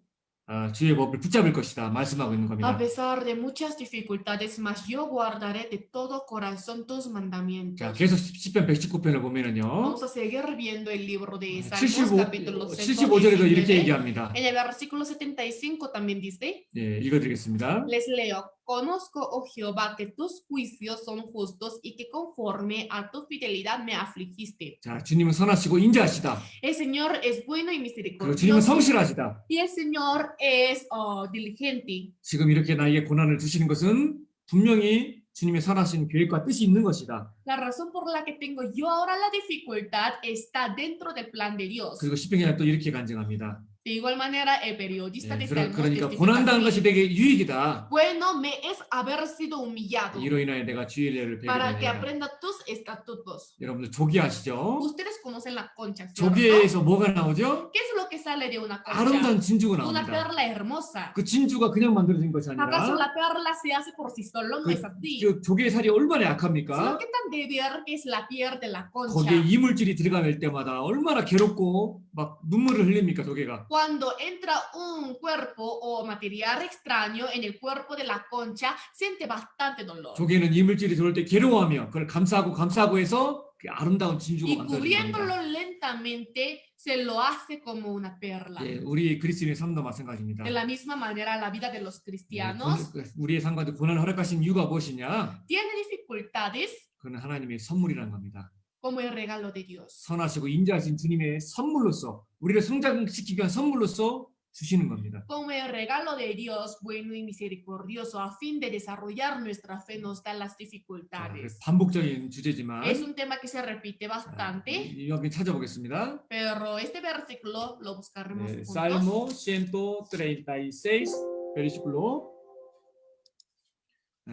주의 법을 붙잡을 것이다 말씀하고 있는 A 겁니다. pesar de muchas dificultades, mas yo guardaré de todo corazón tus 자, mandamientos. 계속 시편 119편을 보면은요. Vamos a seguir viendo el libro de Salmos, 75, capítulo 75절에도 이렇게 119. 얘기합니다. En el versículo 75 también dice, 예, 읽어드리겠습니다. les leo, conozco, oh Jehová, que tus juicios son justos y que conforme a tu fidelidad me afligiste. 자, 주님은 선하시고 인자하시다. El Señor es bueno y 그리고 주님은 misericordioso. 성실하시다. Y el Señor es diligente. 지금 이렇게 나에게 고난을 주시는 것은 분명히 주님의 선하신 계획과 뜻이 있는 것이다. La razón por la que tengo yo ahora la dificultad está dentro del plan de Dios. 그리고 시편기는 또 이렇게 간증합니다. De igual manera, el periodista de Salmos 그러니까 testifica 고난당한 así, 것이 되게 유익이다. bueno me es haber sido humillado 이로 인하여 내가 주의 일례를 배우게 para que 되리라. aprenda tus estatutos. 여러분들 조기 아시죠? Ustedes conocen la concha, ¿cierto? 조기에서 뭐가 나오죠? ¿Qué es lo que sale de una concha? 아름다운 진주가 Una 나옵니다. perla hermosa. 그 진주가 그냥 만들어진 것이 ¿Acaso 아니라 la perla se hace por sí solo? No es así. 그 조개의 살이 얼마나 Sino 약합니까? que tan débil que es la piel de la concha. 거기에 이물질이 들어갈 때마다 얼마나 괴롭고 막 눈물을 흘립니까 조개가? Cuando entra un cuerpo o material extraño en el cuerpo de la concha, siente bastante dolor. 조개는 이물질이 들어올 때 괴로워하며 그걸 감싸고 해서 그 아름다운 진주가 Y 만들어진 겁니다. cubriéndolo lentamente, se lo hace como una perla. 예, 우리 그리스도인의 삶도 마찬가지입니다. De la misma manera, la vida de los 예, cristianos 우리의 삶과도 고난을 허락하신 이유가 무엇이냐? tiene dificultades 그건 하나님의 선물이라는 겁니다. como el regalo de Dios. 선하시고 인자하신 주님의 선물로서 우리를 성장시키기 위한 선물로서 주시는 겁니다. Como el regalo de Dios, bueno y misericordioso, a fin de desarrollar nuestra fe, nos da las 자, dificultades. 반복적인 주제지만 Es un tema que se repite bastante, 여기 찾아보겠습니다. pero este versículo lo buscaremos 네, juntos. Salmo 136, versículo.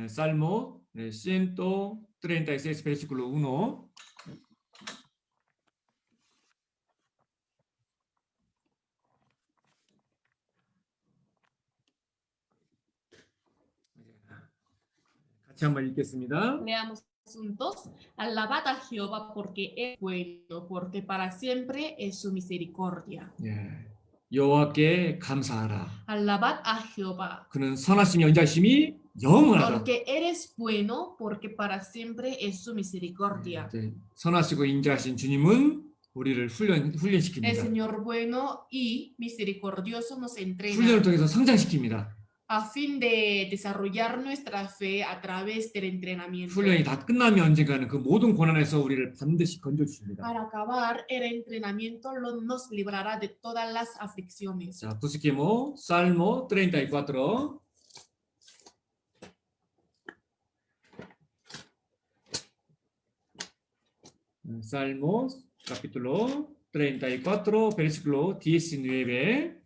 Salmo 136, versículo 1. 같이 한번 읽겠습니다. Leamos juntos. Alabad a Jehová porque es bueno, porque para siempre es su misericordia. 예, 여호와께 감사하라. Alabad a Jehová 그는 선하심이 인자심이 영원하다. porque eres bueno, porque para siempre es su misericordia. 네, 선하시고 인자하신 주님은 우리를 El 훈련시킵니다. Señor bueno y misericordioso nos entrena 훈련을 통해서 성장시킵니다. a fin de desarrollar nuestra fe a través del entrenamiento. 훈련이 다 끝나면 언젠가는 그 모든 고난에서 우리를 반드시 건져주십니다. Para acabar el entrenamiento nos librará de todas las aflicciones. 자, busquemos Salmo 34. Salmos, capítulo 34, versículo 19.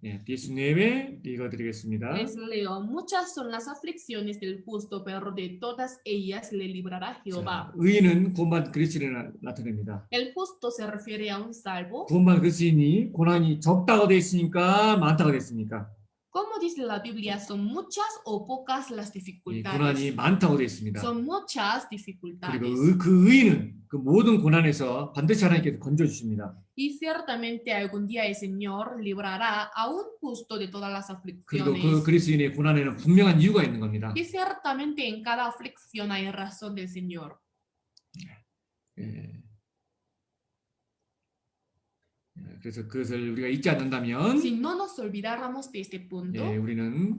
네, 19 읽어드리겠습니다. Les leo, muchas son las aflicciones del justo, pero de todas ellas le librará Jehová. 자, 의인은 구원받은 그리스도인을 나타냅니다. El justo se refiere a un salvo. 구원받은 그리스도인이 고난이 적다고 되어 있으니까 많다고 됐습니까? Como dice la Biblia, son muchas o pocas las 이 dificultades. 고난이 많다고 되어 있습니다. Son muchas 그리고 dificultades. 그 의인은 그 모든 고난에서 반드시 하나님께서 건져주십니다. Y ciertamente algún día el Señor librará a un justo de todas las 그리고 그 aflicciones. 그리스도인의 고난에는 분명한 이유가 있는 겁니다. Y ciertamente en cada aflicción hay razón del Señor. 예. 그래서 그것을 우리가 잊지 않는다면 Si no nos olvidáramos de este punto, 예, 우리는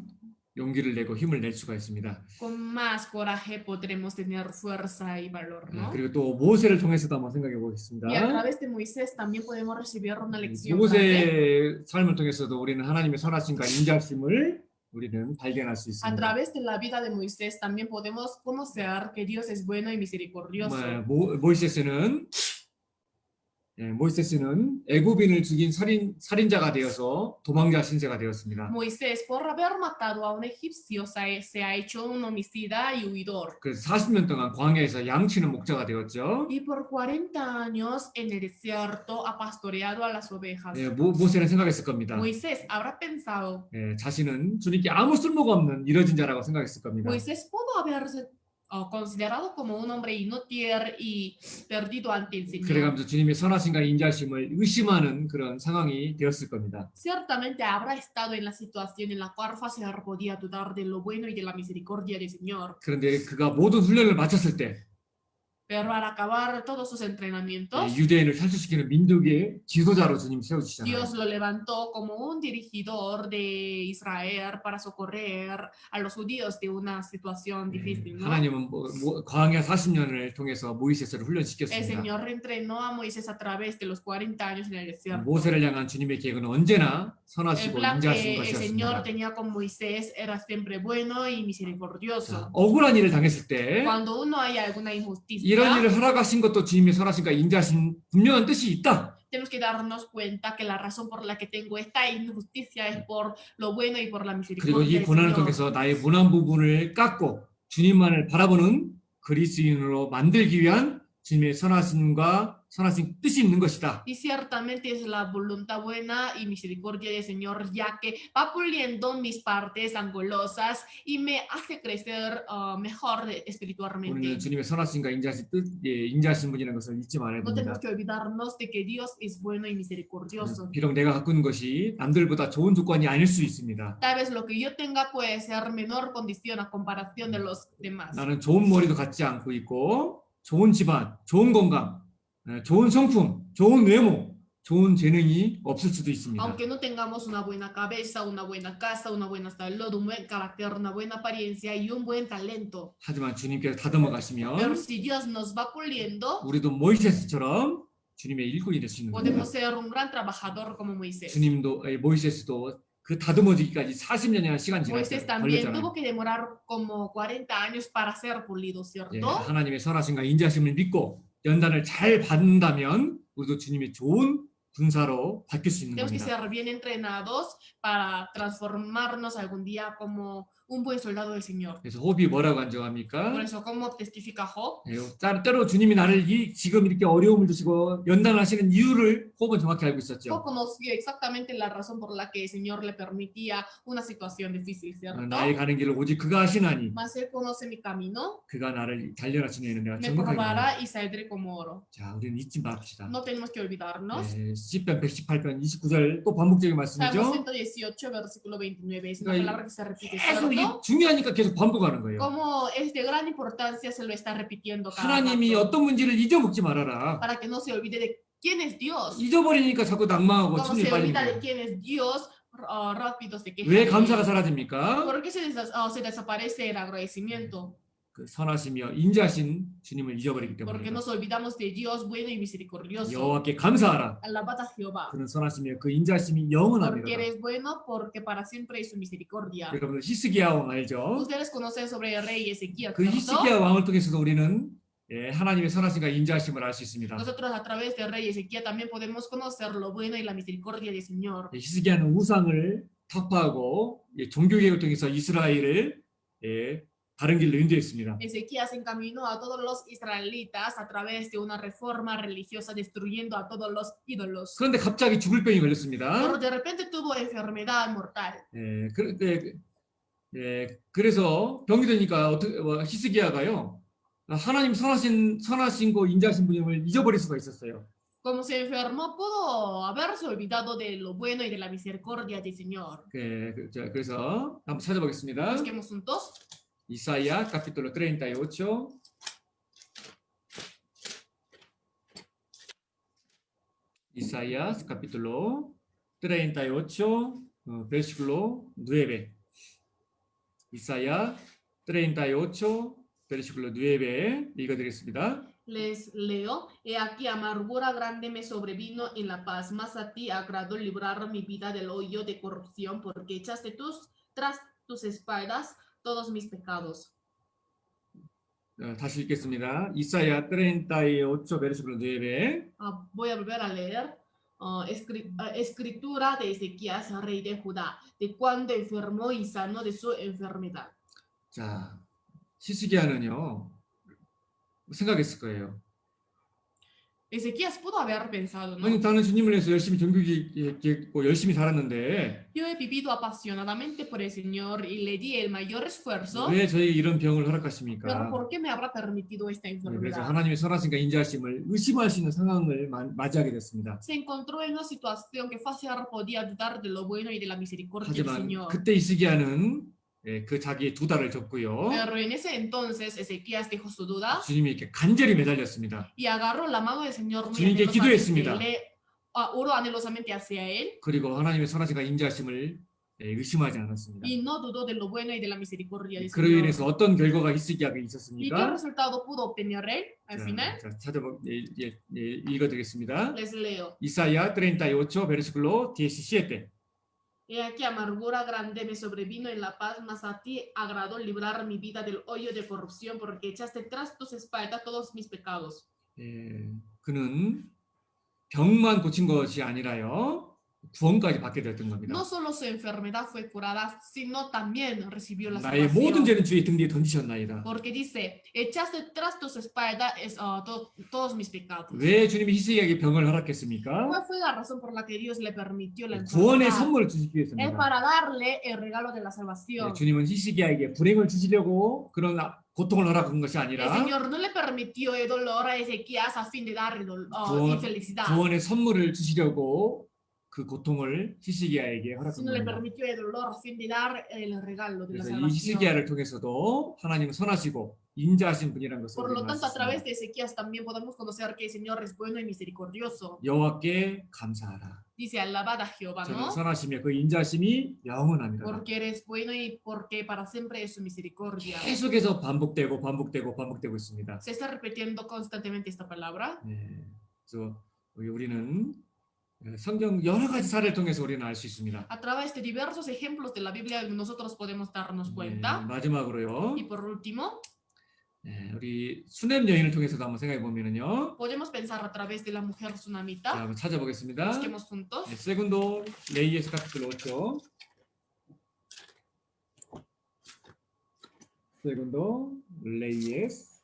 용기를 내고 힘을 낼 수가 있습니다. con más coraje podremos tener fuerza y valor, ¿no? 그리고 또 모세를 통해서도 한번 생각해 Y a 보겠습니다. través de Moisés también podemos recibir una lección grande. 모세의 삶을 통해서도 우리는 하나님의 선하심과 인자심을 우리는 발견할 수 A 있습니다. través de la vida de Moisés también podemos conocer que Dios es bueno y misericordioso. 모이세스는 애굽인을 죽인 살인자가 되어서 도망자 신세가 되었습니다. Moisés, por haber matado a un egipcio, se ha hecho un homicida y huidor. 그래서 40년 동안 광야에서 양치는 목자가 되었죠. Y por 40 años en el desierto ha pastoreado a las ovejas. 예, 모세는 생각했을 겁니다. Moisés habrá pensado, 예, 자신은 주님께 아무 쓸모가 없는 이러진 자라고 생각했을 겁니다. Moisés pudo haber considerado como un hombre inútil y perdido ante el Señor. 그래가면서 주님의 선하심과 인자심을 의심하는 그런 상황이 되었을 겁니다. Ciertamente habrá estado en la situación en la cual fácil podía dudar de lo bueno y de la misericordia del Señor. 그런데 그가 모든 훈련을 마쳤을 때 Pero al acabar todos sus entrenamientos, 유대인을 탈출시키는 민족의 지도자로 주님 세우시잖아요. Dios lo levantó como un dirigidor de Israel para socorrer a los judíos de una situación difícil, ¿no? 하나님은 광야 40년을 통해서 모이세스를 El 훈련시켰습니다. Señor entrenó a Moisés a través de los 40 años en el desierto. 모세를 향한 주님의 계획은 언제나 El 선하시고 plan 인자하신 que el Señor 것이었습니다. tenía con Moisés era siempre bueno y 자, misericordioso. 억울한 일을 당했을 때 Cuando uno haya alguna injusticia, 이런 일을 허락하신 것도 주님의 선하심과 인자하신 분명한 뜻이 있다. tenemos que darnos cuenta que la razón por la que tengo esta injusticia es por lo bueno y por la 그리고 misericordia 이 del 고난을 Señor. 통해서 나의 무난 부분을 깎고 주님만을 바라보는 그리스도인으로 만들기 위한 주님의 선하심과 선하신 뜻이 있는 것이다. Y ciertamente es la voluntad buena y misericordia del Señor, ya que va puliendo mis partes angulosas y me hace crecer mejor espiritualmente. 우리는 주님의 선하심과 인자하신 뜻, 인자하신 분이라는 것을 잊지 말아야 No tenemos 됩니다. que olvidarnos de que Dios es bueno y misericordioso. 비록 내가 갖고 있는 것이 남들보다 좋은 조건이 아닐 수 있습니다. Tal vez lo que yo tenga puede ser menor condición a comparación de los demás. 나는 좋은 머리도 갖지 않고 있고 좋은 집안, 좋은 건강, 좋은 성품, 좋은 외모, 좋은 재능이 없을 수도 있습니다. Aunque no tengamos una buena cabeza, una buena casa, una buena salud, un buen carácter, una buena apariencia y un buen talento. 하지만 주님께서 다듬어 Pero 가시면 si Dios nos va puliendo, 우리도 모이세스처럼 주님의 일꾼이 될 수 있는 podemos 겁니다. ser un gran trabajador como Moisés. 주님도 모이세스도 그 다듬어지기까지 40년이나 시간 Moisés 지났어요. también 걸렸잖아요. tuvo que demorar como 40 años para ser pulido, 예, ¿cierto? 하나님의 선하심과 인자심을 믿고 연단을 잘 받는다면 우리도 주님의 좋은 군사로 바뀔 수 있는 Tenemos que 겁니다. ser bien entrenados para transformarnos algún día como un buen soldado del Señor. 그래서 홉이 뭐라고 Por 간증합니까? eso, ¿cómo testifica Job? 때로 주님이 나를 지금 이렇게 어려움을 주시고 연단하시는 이유를 홉은 정확히 알고 Job 있었죠. conoció exactamente la razón por la que el Señor le permitía una situación difícil, ¿cierto? 나의 가는 길을 오직 그가 아시나니 Mas él conoce mi camino, 그가 나를 단련하시는 이는 내가 me 정확하게 알아. probará y saldré como oro. 자, 우리는 잊지 맙시다. No tenemos que olvidarnos. 시편 118편 29절 또 반복적인 Salmo 말씀이죠. 118, versículo 29, es una 그러니까 palabra que se repite, 계속 ¿cierto? 중요하니까 계속 반복하는 거예요. Como es de gran importancia, se lo está repitiendo cada 하나님이 rato, 어떤 문제를 잊어먹지 말아라. para que no se olvide de quién es Dios. 잊어버리니까 자꾸 낭망하고 Como 침이 se 빠지는 olvida de 거예요. quién es Dios, rápido se queja. 왜 de 감사가 él. 사라집니까? ¿Por qué se desaparece el agradecimiento? 그 선하시며 인자하신 주님을 잊어버리기 Porque 때문에 nos olvidamos de Dios bueno y misericordioso. 여호와께 감사하라. Alabad a Jehová. 그는 선하시며 그 인자하심이 Porque 영원합니다. eres bueno, porque para siempre es su misericordia. 여러분들 히스기야 왕 알죠? Ustedes conocen sobre el rey Ezequiel, 그 ¿cierto? 히스기야 왕을 통해서도 우리는 하나님의 선하심과 인자하심을 알 수 있습니다. Nosotros a través del rey Ezequiel también podemos conocer lo bueno y la misericordia del Señor. 히스기야는 우상을 타파하고 종교 개혁을 통해서 이스라엘을 다른 길로 인도했습니다. Ezequiel se encaminó a todos los israelitas a través de una reforma religiosa, destruyendo a todos los ídolos. 그런데 갑자기 죽을 병이 Pero 걸렸습니다. de repente tuvo enfermedad mortal. 그래서 병이 되니까 히스기야가요. 하나님 선하신 거 인자하신 분임을 잊어버릴 수가 있었어요. Como se enfermó, pudo haberse olvidado de lo bueno y de la misericordia del Señor. 그래서 한번 찾아보겠습니다. Busquemos juntos. Isaías capítulo 38. Isaías capítulo 38, versículo 9. Isaías 38, versículo 9. 읽어드리겠습니다. Les leo, he aquí amargura grande me sobrevino en la paz, mas a ti agradó librar mi vida del hoyo de corrupción, porque echaste tras tus espaldas todos mis pecados. 다시 읽겠습니다. 이사야 38, versículo 9. Voy a volver a leer. Escritura de Ezequías, rey de Judá, de cuando enfermó y sanó de su enfermedad. 자, 히스기야는요 생각했을 거예요. Ezequías pudo haber pensado, ¿no? 아니 나는 주님을 위해서 열심히 종교있고 열심히 살았는데 Yo he vivido apasionadamente por el Señor y le di el mayor esfuerzo, 왜 저에게 이런 병을 pero 허락하십니까? ¿por qué me habrá permitido esta 그래서 enfermedad? 하나님의 선하심과 인자하심을 의심할 수 있는 상황을 맞이하게 됐습니다. Se encontró en una situación que fácil podía dudar de lo bueno y de la misericordia del 하지만 Señor. 그때 이스기야는 그 자기의 두 달을 접고요. Pero en ese entonces Ezequías dejó su duda 주님이 이렇게 간절히 매달렸습니다. y agarró la mano del Señor muy 주님께 기도했습니다. anhelosamente, oró anhelosamente hacia él 그리고 하나님의 선하심과 인자하심을 의심하지 않았습니다. y no dudó de lo bueno y de la misericordia del 그로 Señor. 인해서 어떤 결과가 히스기야에게 ¿Y qué 있었습니까? resultado pudo obtener él al final? 읽어드리겠습니다. Les leo. Isaías 38, versículo 17. He aquí amargura grande me sobrevino en la paz, mas a ti agradó librar mi vida del hoyo de corrupción, porque echaste tras tus espaldas todos mis pecados. 그는 병만 고친 것이 아니라요. 구원까지 받게 되었던 겁니다. No solo su enfermedad fue curada, sino también recibió la 나의 모든 salvación. 죄는 주의 등 뒤에 던지셨나이다. Porque dice, echaste tras tus espaldas todos mis pecados. 왜 주님이 히스기야에게 병을 허락했습니까? ¿Cuál fue la razón por la que Dios le permitió la 구원의 enfermedad? 선물을 주시기 Es 위해서입니다. para darle el regalo de la salvación. 주님은 히스기야에게 불행을 주시려고 그런 고통을 허락한 것이 El 아니라 Señor no le permitió el dolor a Ezequías a fin de darle 구원- infelicidad, 구원의 선물을 주시려고 그 고통을 히스기야에게 허락한 sino le 겁니다. permitió el dolor a fin de dar el regalo de la 그래서 이 salvación. 히스기야를 통해서도 하나님은 선하시고 인자하신 분이라는 것을 Por lo 우리는 알 tanto, 수 a través 있습니다. de Ezequías también podemos conocer que el Señor es bueno y misericordioso. 여호와께 감사하라. Dice, alabad a Jehová, 저는 ¿no? 선하심에 그 인자하심이 영원합니다. Porque eres bueno y porque para siempre es su misericordia. 계속해서 반복되고 있습니다. Se está repitiendo constantemente esta palabra. 그래서 우리는 성경 여러 가지 사례를 통해서 우리는 알 수 있습니다. A través de diversos ejemplos de la Biblia nosotros podemos darnos cuenta. 마지막으로요. Y por último, 우리 수냄 여인을 통해서도 한번 생각해 보면은요. podemos pensar a través de la mujer 자, tsunamita. 한번 찾아보겠습니다. Busquemos juntos. 세군도 레이에스 카피틀 5초. 세군도 레이에스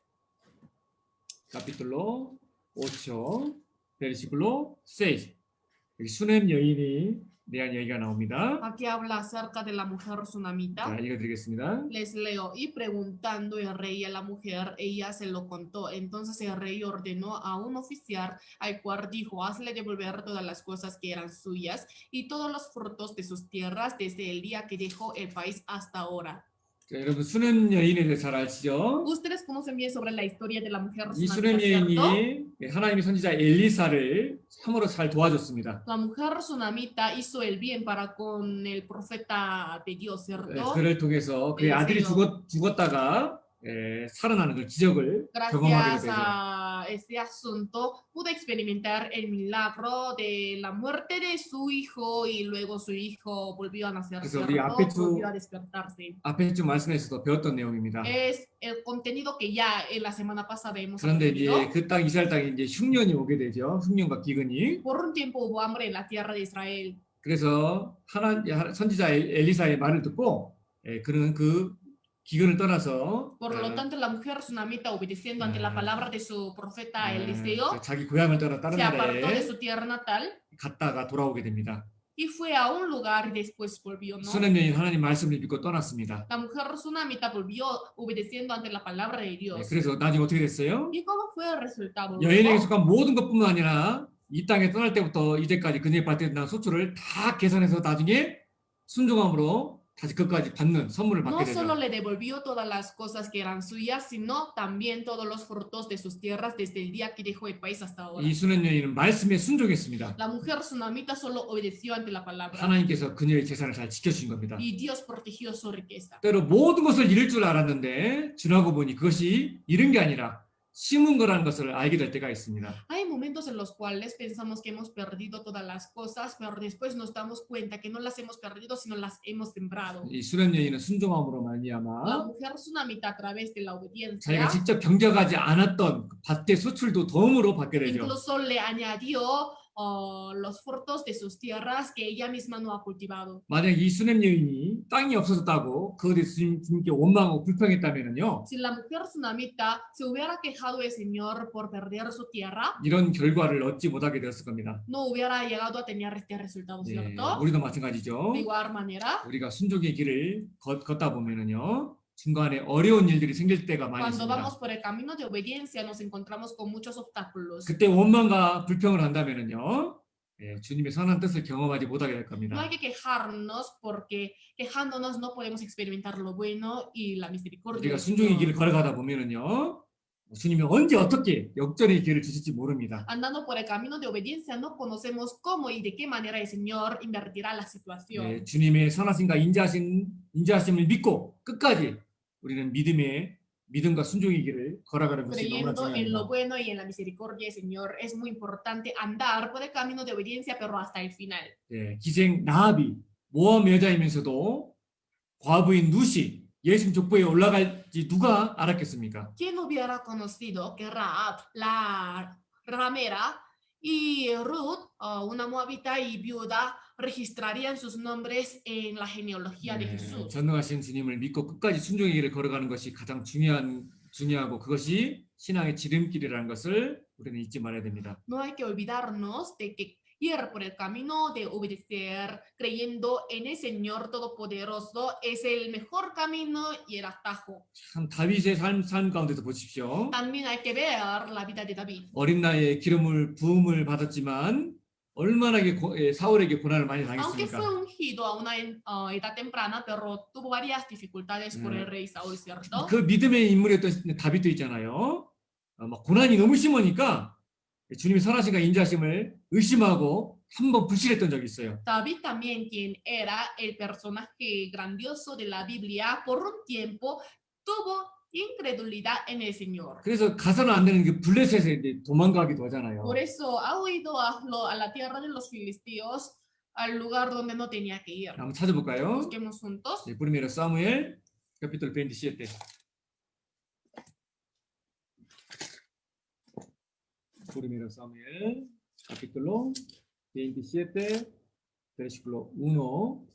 카피틀로 5초. 베르시클로 6. 여기 수냄 여인이 대한 얘기가 나옵니다. Aquí habla acerca de la mujer 자, tsunamita. 읽어드리겠습니다. Les leo, y preguntando el rey a la mujer, ella se lo contó. Entonces el rey ordenó a un oficial, al cual dijo, hazle devolver todas las cosas que eran suyas y todos los frutos de sus tierras desde el día que dejó el país hasta ahora. 자, 여러분 수냄 여인에 대해 잘 아시죠? Ustedes conocen bien sobre la historia de la mujer 이 수냄 tsunamita, ¿cierto? 여인이 하나님의 선지자 엘리사를 참으로 잘 도와줬습니다. La mujer tsunamita hizo el bien para con el profeta de Dios, ¿cierto? 그를 통해서 그의 아들이 죽었다가 살아나는 그 기적을 경험하게 Gracias 되죠. a este asunto pude experimentar el milagro de la muerte de su hijo y luego su hijo volvió a nacer, 그래서 ¿cierto? 우리 앞에 Volvió a despertarse. 앞에 좀 말씀에서도 배웠던 내용입니다. Es el contenido que ya en la semana pasada hemos 그런데 aprendido. 이제 그 땅 이스라엘 땅에 이제 흉년이 오게 되죠. 흉년과 기근이. Por un tiempo hubo hambre en la tierra de Israel. 그래서 선지자 엘리사의 말을 듣고 그는 그 기근을 떠나서 Por lo tanto, la mujer tsunamita, obedeciendo ante la palabra de su profeta Eliseo, 자기 고향을 떠나 다른 se apartó de 나라에 su tierra natal 갔다가 돌아오게 됩니다. y fue a un lugar y después volvió, ¿no? 수냄 여인 하나님 말씀을 믿고 떠났습니다. La mujer tsunamita volvió obedeciendo ante la palabra de Dios. 그래서 나중에 어떻게 됐어요? ¿Y cómo fue el resultado? 여인에게 luego? 속한 모든 것뿐만 아니라 이 땅에 떠날 때부터 이제까지 그녀의 밭에 난 소출을 다 계산해서 나중에 순종함으로 다시 그까지 받는 선물을 No 받게 되죠. solo le devolvió todas las cosas que eran suyas, sino también todos los frutos de sus tierras desde el día que dejó el país hasta ahora. 이 수냄 여인은 말씀에 순종했습니다. La mujer tsunamita solo obedeció ante la palabra 하나님께서 그녀의 재산을 잘 지켜주신 겁니다. y Dios protegió su riqueza. 때로 모든 것을 잃을 줄 알았는데 지나고 보니 그것이 잃은 게 아니라 심은 거라는 것을 알게 될 때가 있습니다. Hay momentos en los cuales pensamos que hemos perdido todas las cosas, pero después nos damos cuenta que no las hemos perdido, sino las hemos sembrado. 이 수냄 여인은 순종함으로 La 말미암아 mujer tsunamita, a través de la obediencia, 자기가 직접 경작하지 않았던 밭의 소출도 덤으로 받게 되죠. incluso le añadió los frutos de sus tierras que ella misma no ha cultivado. 만약 이 수냄 여인이 땅이 없어졌다고 그것에 주님께 원망하고 불평했다면요, Si la mujer tsunamita se hubiera quejado del Señor por perder su tierra, 이런 결과를 얻지 못하게 되었을 겁니다. no hubiera llegado a tener este resultado, 예, ¿cierto? 우리도 마찬가지죠. De igual manera, 우리가 순종의 길을 걷다 보면은요, 중간에 어려운 일들이 생길 때가 많이 cuando 있습니다. vamos por el camino de obediencia nos encontramos con muchos obstáculos. 그때 원망과 불평을 한다면은요, 예, 주님의 선한 뜻을 경험하지 못하게 될 No 겁니다. hay que quejarnos porque quejándonos no podemos experimentar lo bueno y la misericordia 우리가 del 순종의 Señor. 길을 걸어가다 보면은요, 주님이 언제 어떻게 역전의 기회를 주실지 모릅니다. Andando por el camino de obediencia no conocemos cómo y de qué manera el Señor invertirá la situación. 예, 주님의 선하심과 인자하심을 믿고 끝까지 우리는 믿음과 순종의 길을 걸어가는 것이 너무나 Creyendo en lo 중요합니다. bueno y en la misericordia del Señor es muy importante andar por el camino de obediencia pero hasta el final. 예, 기생 라합이 모함 여자이면서도 과부인 룻이 예수님 족보에 올라갈지 누가 알았겠습니까? ¿Quién hubiera conocido que Rahab, la ramera, y Ruth, una moabita y viuda, registrarían sus nombres en la genealogía de 예, Jesús? 전능하신 주님을 믿고 끝까지 순종의 길을 걸어가는 것이 가장 중요하고 그것이 신앙의 지름길이라는 것을 우리는 잊지 말아야 됩니다. No hay que olvidarnos de que ir por el camino de obedecer, creyendo en el Señor Todopoderoso, es el mejor camino y el atajo. 참 다윗의 삶 가운데서 보십시오. También hay que ver la vida de David. 어린 나이에 부음을 받았지만 얼마나 사울에게 고난을 많이 Aunque 당했습니까? fue ungido a una edad temprana, pero tuvo varias dificultades por el rey Saúl, ¿cierto? 그 믿음의 인물이었던 다윗도 있잖아요. 막 고난이 너무 심하니까 주님의 선하심과 인자하심을 의심하고 한번 불신했던 적이 있어요. David también, quien era el personaje grandioso de la Biblia, por un tiempo tuvo incredulidad en el Señor. 그래서 가서는 안 되는 그 블레셋에 이제 도망가기도 하잖아요. Por eso ha huido a la tierra de los filisteos, al lugar donde no tenía que ir. 한번 찾아볼까요? Busquemos juntos. 네, Primero Samuel, capítulo 27. Primero Samuel, capítulo 27, versículo 1.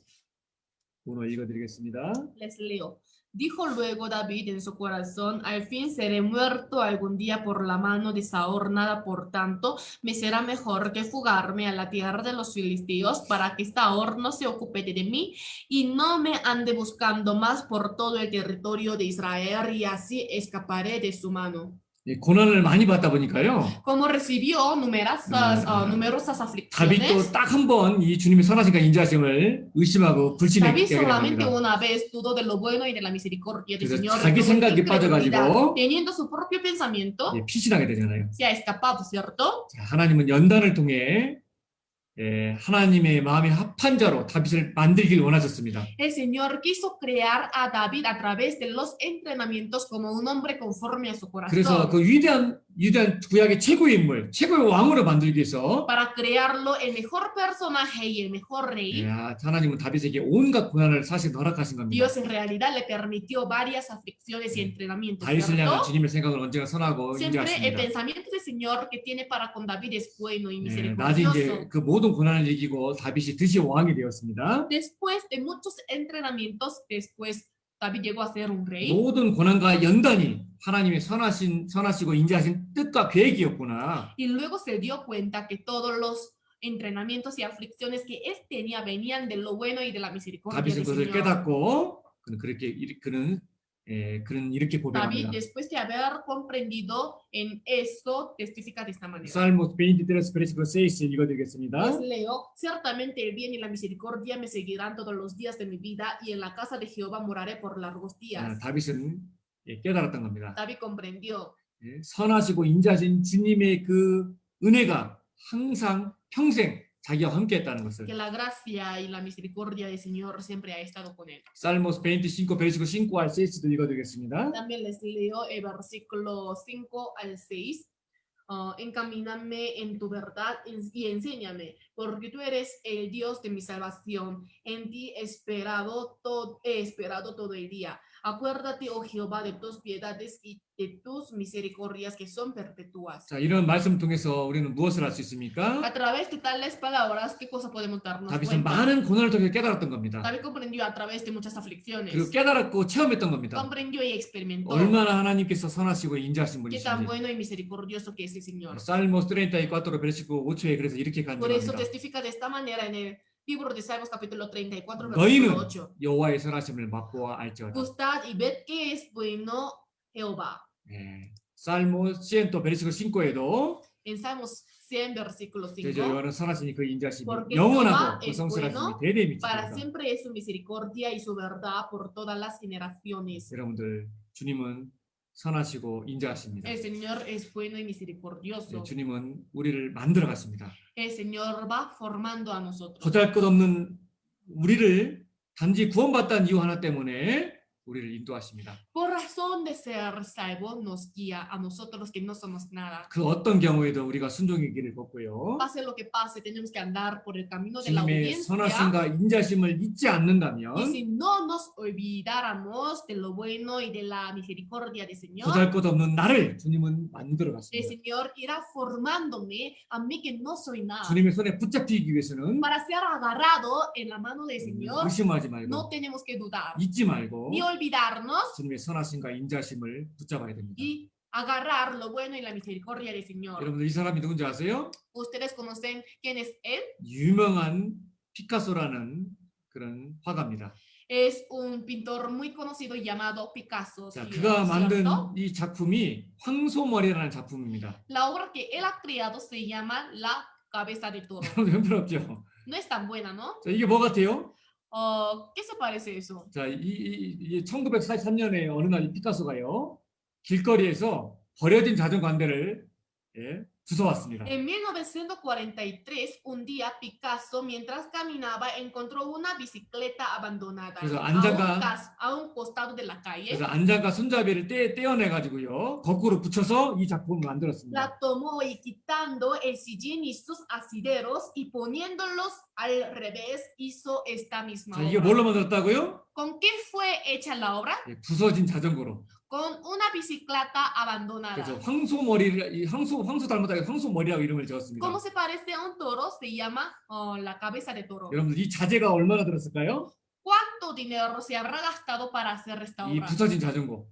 1 읽어드리겠습니다. Les leo. Dijo luego David en su corazón, al fin seré muerto algún día por la mano de Saúl, nada por tanto, me será mejor que fugarme a la tierra de los filisteos para que Saúl no se ocupe de mí y no me ande buscando más por todo el territorio de Israel y así escaparé de su mano. 예, 고난을 많이 받다 보니까요. Como recibió numerosas 다윗도 aflicciones, 딱 한 번 이 주님의 선하심과 인자하심을 의심하고 David 불신했게 solamente 됩니다. una vez dudó de lo bueno y de la misericordia del 그래서 Señor. 자기 Tuvo 생각에 incredulidad. 빠져가지고 Teniendo su propio pensamiento, 예, 피신하게 되잖아요. se ha escapado, ¿cierto? 자, 하나님은 연단을 통해 하나님의 마음에 합한 자로 다윗을 만들길 원하셨습니다. El Señor quiso crear a David a través de los entrenamientos como un hombre conforme a su 그래서 corazón. 그 위대한 구약의 최고의 인물, 최고의 왕으로 만들기 위해서 Para crearlo el mejor personaje y el mejor rey, 하나님은 다윗에게 온갖 고난을 사실 허락하신 겁니다. Dios en realidad le permitió varias aflicciones y entrenamientos, 다윗을 향한 ¿cierto? 주님의 생각은 언제나 선하고 Siempre el 인자하십니다. pensamiento del Señor que tiene para con David es bueno y 나중에 이제 misericordioso. 그 모든 고난을 이기고 다윗이 드디어 왕이 되었습니다. Después de muchos entrenamientos, después David llegó a ser un rey. 모든 고난과 연단이 하나님의 선하시고 인자하신 뜻과 계획이었구나. Y luego se dio cuenta que todos los entrenamientos y aflicciones que él tenía venían de lo bueno y de la misericordia 다윗은 del 그것을 Señor. 깨닫고 이렇게 David, 고백합니다. después de haber comprendido en esto, testifica de esta manera. Salmos 23, versículo 6 읽어드리겠습니다. Les leo, ciertamente el bien y la misericordia me seguirán todos los días de mi vida y en la casa de Jehová moraré por largos días. 다윗은 깨달았던 겁니다. David comprendió 선하시고 인자하신 주님의 그 은혜가 항상 평생 자기와 함께했다는 것을. que la gracia y la misericordia del Señor siempre ha estado con él. Salmos 25, versículo 5 al 6도 읽어드리겠습니다. También les leo el versículo 5 al 6. Encamíname en tu verdad y enséñame, porque tú eres el Dios de mi salvación. En ti he esperado todo el día. Acuérdate, oh Jehová, de tus piedades y de tus misericordias que son perpetuas. 자, 이런 말씀 통해서 우리는 무엇을 할 수 A 있습니까? través de tales palabras, ¿qué cosa podemos darnos 다윗은 cuenta? 많은 고난을 통해 깨달았던 겁니다. David comprendió a través de muchas 그리고 aflicciones. 깨달았고 체험했던 겁니다. Comprendió y experimentó 얼마나 하나님께서 선하시고 인자하신 qué tan 분이신지. bueno y misericordioso que es el Señor. 살모스 34 베르시코 5초에 그래서 이렇게 Por eso 간증합니다. testifica de esta manera en el libro de Salmos capítulo 34, 너희는 versículo 8. 여호와의 선하심을 맛보아 알지어다. Gustad y ved que es bueno Jehová. 네. 살모 100 베르시코 5에도 En Salmos 100, versículo 5. 제주 여호와는 선하시니 그 인자하심이 Porque 영원하고 Jehová 그 es 성실하심이 bueno, 대대에 Para 미치리라. siempre es su misericordia y su verdad por todas las generaciones. 여러분들 주님은 선하시고 인자하십니다. El Señor es bueno y 네, misericordioso. 주님은 우리를 만들어 가십니다. El Señor va formando a nosotros. 보잘것없는 우리를 단지 구원받다는 이유 하나 때문에 우리를 인도하십니다. Por razón de ser salvo, nos guía a nosotros que no somos nada. 그 어떤 경우에도 우리가 순종의 길을 걷고요. Pase lo que pase, tenemos que andar por el camino de la 주님의 obediencia. 선하심과 인자심을 잊지 Y 않는다면 si no nos olvidáramos de lo bueno y de la misericordia del Señor, 보잘것없는 나를 주님은 만들어 el 가십니다. Señor irá formándome a mí que no soy nada. 주님의 손에 붙잡히기 위해서는 Para ser agarrado en la mano del Señor, 의심하지 no 말고 tenemos que dudar 잊지 말고 ni olvidarnos 주님의 선하심과 인자심을 붙잡아야 됩니다. y agarrar lo bueno y la misericordia del Señor. 여러분들 이 사람이 누군지 아세요? ¿Ustedes conocen quién es él? 유명한 피카소라는 그런 화가입니다. Es un pintor muy conocido llamado Picasso. 자, ¿sí? 그가 만든 ¿Cierto? 이 작품이 황소머리라는 작품입니다. La obra que él ha creado se llama La cabeza de toro. 형편없죠. No es tan buena, ¿no? 자, 이게 뭐 같아요? ¿Qué se parece eso? 자, 이 1943년에 어느 날 이 피카소가요 길거리에서 버려진 자전거 한 대를 주워왔습니다. En 1943, un día Picasso, mientras caminaba, encontró una bicicleta abandonada 그래서 a un costado de la calle. 그래서 안장과 손잡이를 떼어내가지고요 거꾸로 붙여서 이 작품을 만들었습니다. La tomó y quitando el sillín y sus asideros y poniéndolos al revés hizo esta misma 자, 이게 obra. 뭘로 만들었다고요? ¿Con qué fue hecha la obra? 부서진 자전거로. Con una bicicleta abandonada. 그래서 황소머리를 이 황소 닮았다고 황소머리라고 이름을 지었습니다. ¿Cómo se parece a un toro? Se llama la cabeza de toro. 여러분들 이 자재가 얼마나 들었을까요? ¿Cuánto dinero se habrá gastado para hacer esta 이 obra? 부서진 자전거.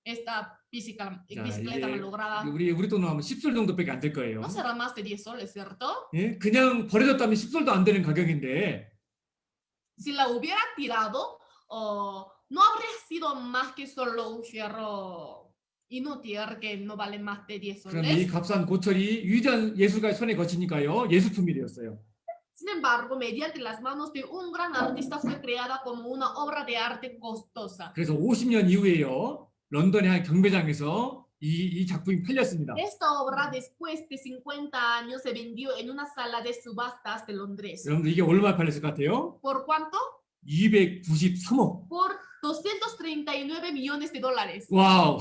Esta 자, bicicleta 이게 malograda. 우리 돈으로 하면 10솔 정도밖에 안 될 거예요. No será más de 10 soles, ¿cierto? 예? 그냥 버려졌다면 10솔도 안 되는 가격인데 Si la hubiera tirado, no habría sido más que solo un fierro inútil que no vale más de 10 그런데 이 soles. 값싼 고철이 위대한 예술가의 손에 거치니까요 예술품이 되었어요. Sin embargo, mediante las manos de un gran artista fue creada como una obra de arte costosa. 그래서 50년 이후에요 런던의 한 경매장에서 이 작품이 팔렸습니다. Esta obra, después de 50 años, se vendió en una sala de subastas de Londres. 여러분들 이게 얼마 팔렸을 것 같아요? ¿Por cuánto? 293억. Por 239 millones de dólares. 와우.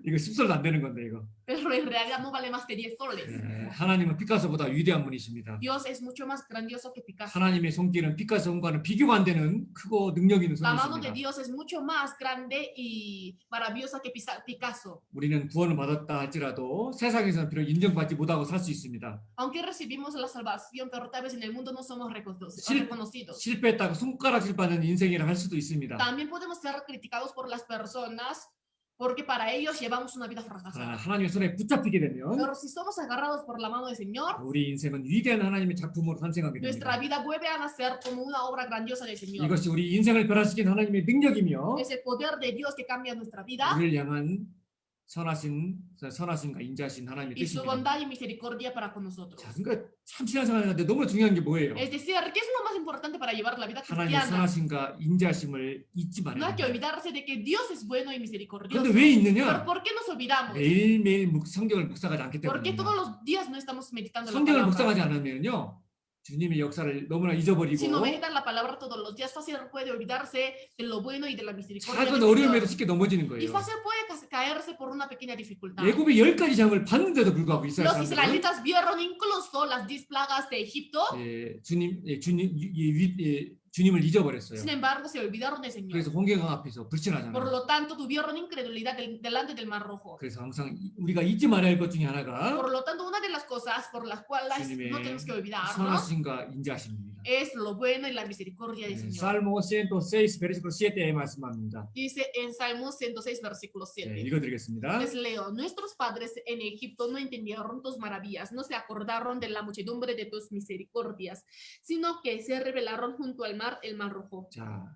이거 10솔도 안 되는 건데 이거. Pero en realidad no vale más de 10 soles. 예, 하나님은 피카소보다 위대한 분이십니다. Dios es mucho más grandioso que Picasso. 하나님의 손길은 피카소 손과는 비교가 안 되는 크고 능력 있는 La mano de 손이십니다. Dios es mucho más grande y maravillosa que Picasso. 우리는 구원을 받았다 할지라도 세상에서는 비록 인정받지 못하고 살 수 있습니다. Aunque recibimos la salvación, pero tal vez en el mundo no somos Sí. reconocidos. 실패했다고 손가락질 받는 인생이라 할 수도 있습니다. También podemos ser criticados por las personas porque para ellos llevamos una vida 그러나 fracasada. 하나님의 손에 붙잡히게 되면 Pero si somos agarrados por la mano del Señor, 우리 인생은 위대한 하나님의 작품으로 탄생하게 nuestra 됩니다. vida vuelve a nacer como una obra grandiosa del Señor. 이것이 우리 인생을 변화시킨 하나님의 능력이며 Es el poder de Dios que cambia nuestra vida 우리를 향한 선하신과 인자하신 하나님의 y su 뜻입니다. bondad y misericordia para con nosotros. 자, 그러니까 참 신앙생활하는데 너무 중요한 게 뭐예요? Es decir, ¿qué es lo más importante para llevar la vida 하나님의 cristiana? 선하심과 인자하심을 잊지 No hay 말아야 que 됩니다. olvidarse de que Dios es bueno y misericordioso. 그런데 왜 Pero 있느냐? ¿por qué nos olvidamos? 매일매일 성경을 묵상하지 않기 ¿Por qué todos 때문입니다. los días no estamos meditando la 성경을 palabra? 묵상하지 않으면요 주님의 역사를 너무나 잊어버리고 Si no meditan la palabra todos los días, fácil puede olvidarse de lo bueno y de la misericordia 작은 del 어려움에도 Señor. 쉽게 넘어지는 Y 거예요. fácil puede caerse por una pequeña dificultad. 예굽의 10가지 장을 봤는데도 불구하고 이스라엘 Los 사람들은 israelitas vieron incluso las 10 plagas de Egipto. 주님을 잊어버렸어요. Sin embargo, se olvidaron del Señor. 그래서 홍해강 앞에서 Por 불신하잖아요. lo tanto, tuvieron incredulidad delante del Mar Rojo. 그래서 항상 우리가 잊지 말아야 할 것 중에 Por 하나가 lo tanto, una de las cosas por las cuales no 주님의 tenemos que olvidarnos 선하심과 인자하심입니다. es lo bueno y la misericordia del 네, Señor. 살모 106 베르시클로 7에 말씀합니다. Dice en Salmos 106, versículo 네, 7. 읽어드리겠습니다. Les leo, nuestros padres en Egipto no entendieron tus maravillas, no se acordaron de la muchedumbre de tus misericordias, sino que se rebelaron junto al mar, el Mar Rojo. 자,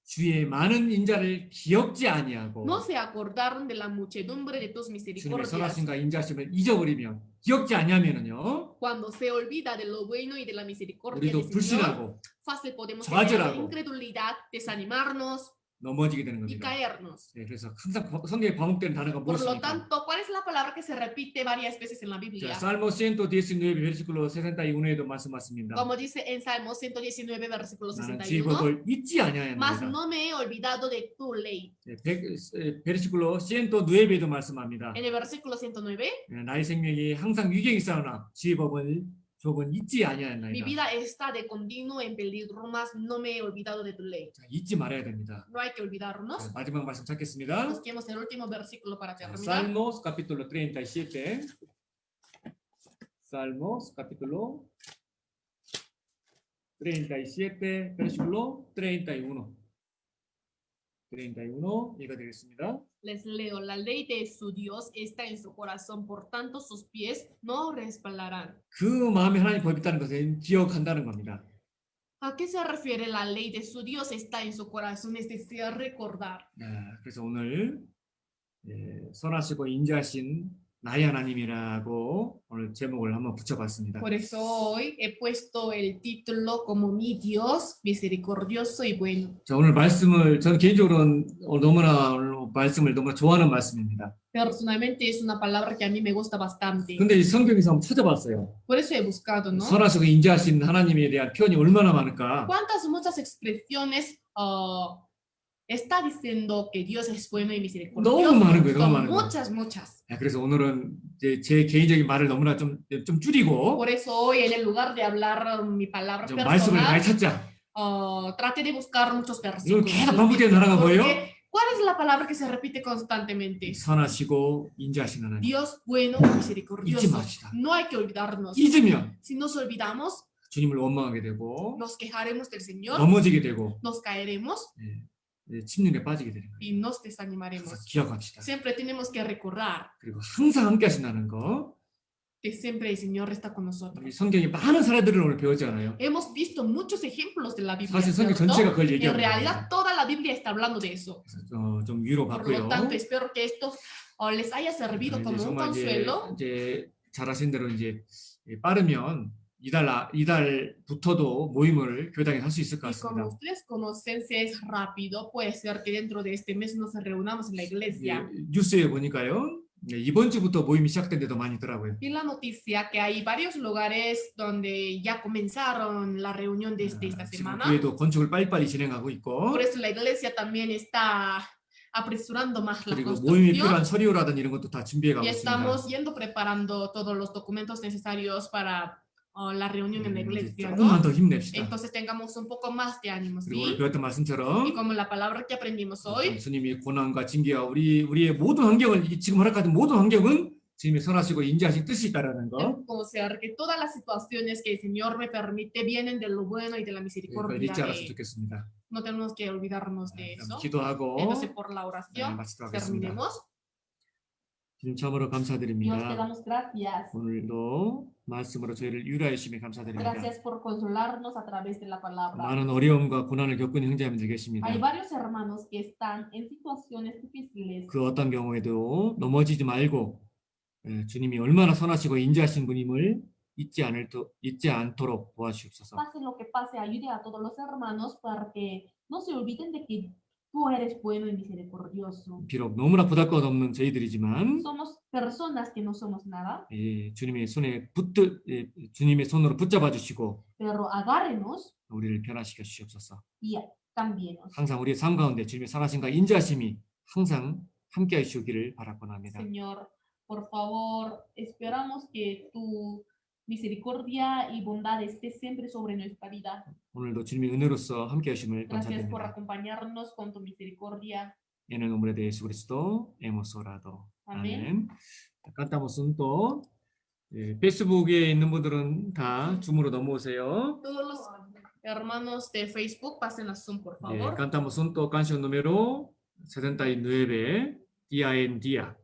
주의 많은 인자를 기억지 아니하고 No se acordaron de la muchedumbre de tus 주님의 misericordias. 선하심과 인자하심을 잊어버리면 기억지 아니하면은요 Cuando se olvida de lo bueno y de la misericordia 우리도 del Señor, 불신하고 fácil podemos 좌절하고 tener incredulidad, desanimarnos 넘어지게 되는 y 겁니다. caernos. 네, 그래서 항상 성경에 반복되는 단어가 Por lo 무엇입니까? tanto, ¿cuál es la palabra que se repite varias veces en la 자, Biblia? 살모 119 베르시클로 61에도 말씀하십니다. Como dice en Salmo 119, versículo 나는 61, 주의 법을 잊지 mas 아니하였나이다. no me he olvidado de tu ley. 네, 베르시클로 109에도 말씀합니다. En el versículo 109, 네, 나의 생명이 항상 위경이 싸우나 주의 법은 잊지 mi 아니하였나이다. vida está de continuo en peligro, mas no me he olvidado de tu ley. 자, 잊지 말아야 됩니다. No hay que olvidarnos. 자, 마지막 말씀 찾겠습니다. Busquemos el último versículo para terminar. Salmos capítulo 37. Salmos capítulo 37, versículo 31. 31 읽어드리겠습니다. Les leo, la ley de su Dios está en su corazón, por tanto sus pies no resbalarán. 그 마음에 하나님 법이 있다는 것을 기억한다는 겁니다. ¿A qué se refiere la ley de su Dios está en su corazón? Es decir, recordar. 그래서 오늘 선하시고 인자하신 나의 하나님이라고 오늘 제목을 한번 붙여봤습니다. Por eso hoy he puesto el título como mi Dios misericordioso y bueno. 자, 오늘 말씀을 저는 개인적으로는 말씀을 너무나 좋아하는 말씀입니다. Personalmente es una palabra que a mí me gusta bastante. 근데 이 성경에서 한번 찾아봤어요. Por eso he buscado, ¿no? 선하시고 인자하신 하나님에 대한 표현이 얼마나 많을까? ¿Cuántas muchas expresiones está diciendo que Dios es bueno y misericordioso? 너무 많은 거예요, 너무 Son 많은 거예요. muchas, muchas. 그래서 오늘은 제 개인적인 말을 너무나 좀 줄이고 Por eso hoy, en el lugar de hablar mi palabra 좀 말씀을 personal, 많이 찾자. trate de buscar muchos 이걸 versículos. 계속 반복되는 단어가 뭐예요? Porque, ¿cuál es la palabra que se repite constantemente? 선하시고 인자하신 하나님. Dios bueno y 잊지 misericordioso. 맙시다. No hay que olvidarnos. 잊으면 Si nos olvidamos, 주님을 원망하게 되고 nos quejaremos del Señor, 넘어지게 되고 nos caeremos 침륜에 빠지게 되는 거예요. y nos 그래서 desanimaremos. 기억합시다. Siempre tenemos que recordar 그리고 항상 함께 하신다는 거. que siempre el Señor está con nosotros. 우리 성경에 많은 사례들을 오늘 배웠잖아요. Hemos visto muchos ejemplos de la Biblia. 사실 성경 ¿cierto? 전체가 그걸 En 얘기하고 realidad, 있습니다. toda la Biblia está hablando de eso. 그래서 좀 위로 Por 받고요. lo tanto, espero que esto les haya servido como un 정말 consuelo. 이제 잘 아신 대로 이제 빠르면 이달부터도 모임을 교회당에 할 수 있을 것 Y como 같습니다. ustedes conocen, si es rápido, puede ser que dentro de este mes nos reunamos en la iglesia. 뉴스에 보니까요. 이번 주부터 모임이 시작된 데도 많이 있더라고요. Vi la noticia que hay varios lugares donde ya comenzaron la reunión desde esta 지금 semana. 교회도 건축을 빨리빨리 진행하고 있고 Por eso la iglesia también está apresurando más la 그리고 모임에 construcción. 필요한 서류라든지 이런 것도 다 준비해 가고 Y 있습니다. estamos yendo preparando todos los documentos necesarios para la reunión en la 이제 iglesia, 조금만 ¿no? 더 힘냅시다. Entonces tengamos un poco más de ánimo, 그리고 오늘 ¿sí? 배웠던 Y 말씀처럼 como la palabra que aprendimos hoy, 주님이 고난과 징계와 우리의 모든 환경을 지금 허락하는 모든 환경은 주님이 선하시고 인자하신 뜻이 있다라는 거 debemos conocer que todas las situaciones que el Señor me permite vienen de lo bueno y de la 그걸 misericordia 잊지 de 않았으면 Él. 좋겠습니다. No tenemos que olvidarnos de eso. 기도하고 Entonces, por la oración, 마치도록 하겠습니다. terminemos. 주님 참으로 Dios, te 감사드립니다. damos gracias. 오늘도 말씀으로 저희를 유라해 주시며 감사드립니다. Gracias por consolarnos a través de la palabra. 많은 어려움과 고난을 겪은 형제자매들 계십니다. Hay varios hermanos que están en situaciones difíciles. 그 어떤 경우에도 넘어지지 말고 주님이 얼마나 선하시고 인자하신 분임을 잊지 않도록 도와주시옵소서. Pase lo que pase, ayude a todos los hermanos para que no se olviden de que tú eres bueno y misericordioso. 비록 너무나 보잘것없는 저희들이지만 Somos personas que no somos nada, 주님의 손으로 붙잡아 주시고 pero agárrenos 우리를 변화시켜 주시옵소서. y cámbienos. 항상 우리의 삶 가운데 주님의 선하심과 인자하심이 항상 함께 하시기를 바라곤 합니다. Señor, por favor, esperamos que tu misericordia y bondad esté siempre sobre nuestra vida. 오늘도 주님의 은혜로서 함께 하심을 Gracias por 감사드립니다. acompañarnos con tu misericordia. En el nombre de Jesucristo hemos orado. 아멘. cantamos un to. 페이스북에 있는 분들은 다 줌으로 넘어오세요. Todos los hermanos de Facebook pasen a Zoom, por 네, favor. cantamos un to canción número 79, Día en Día.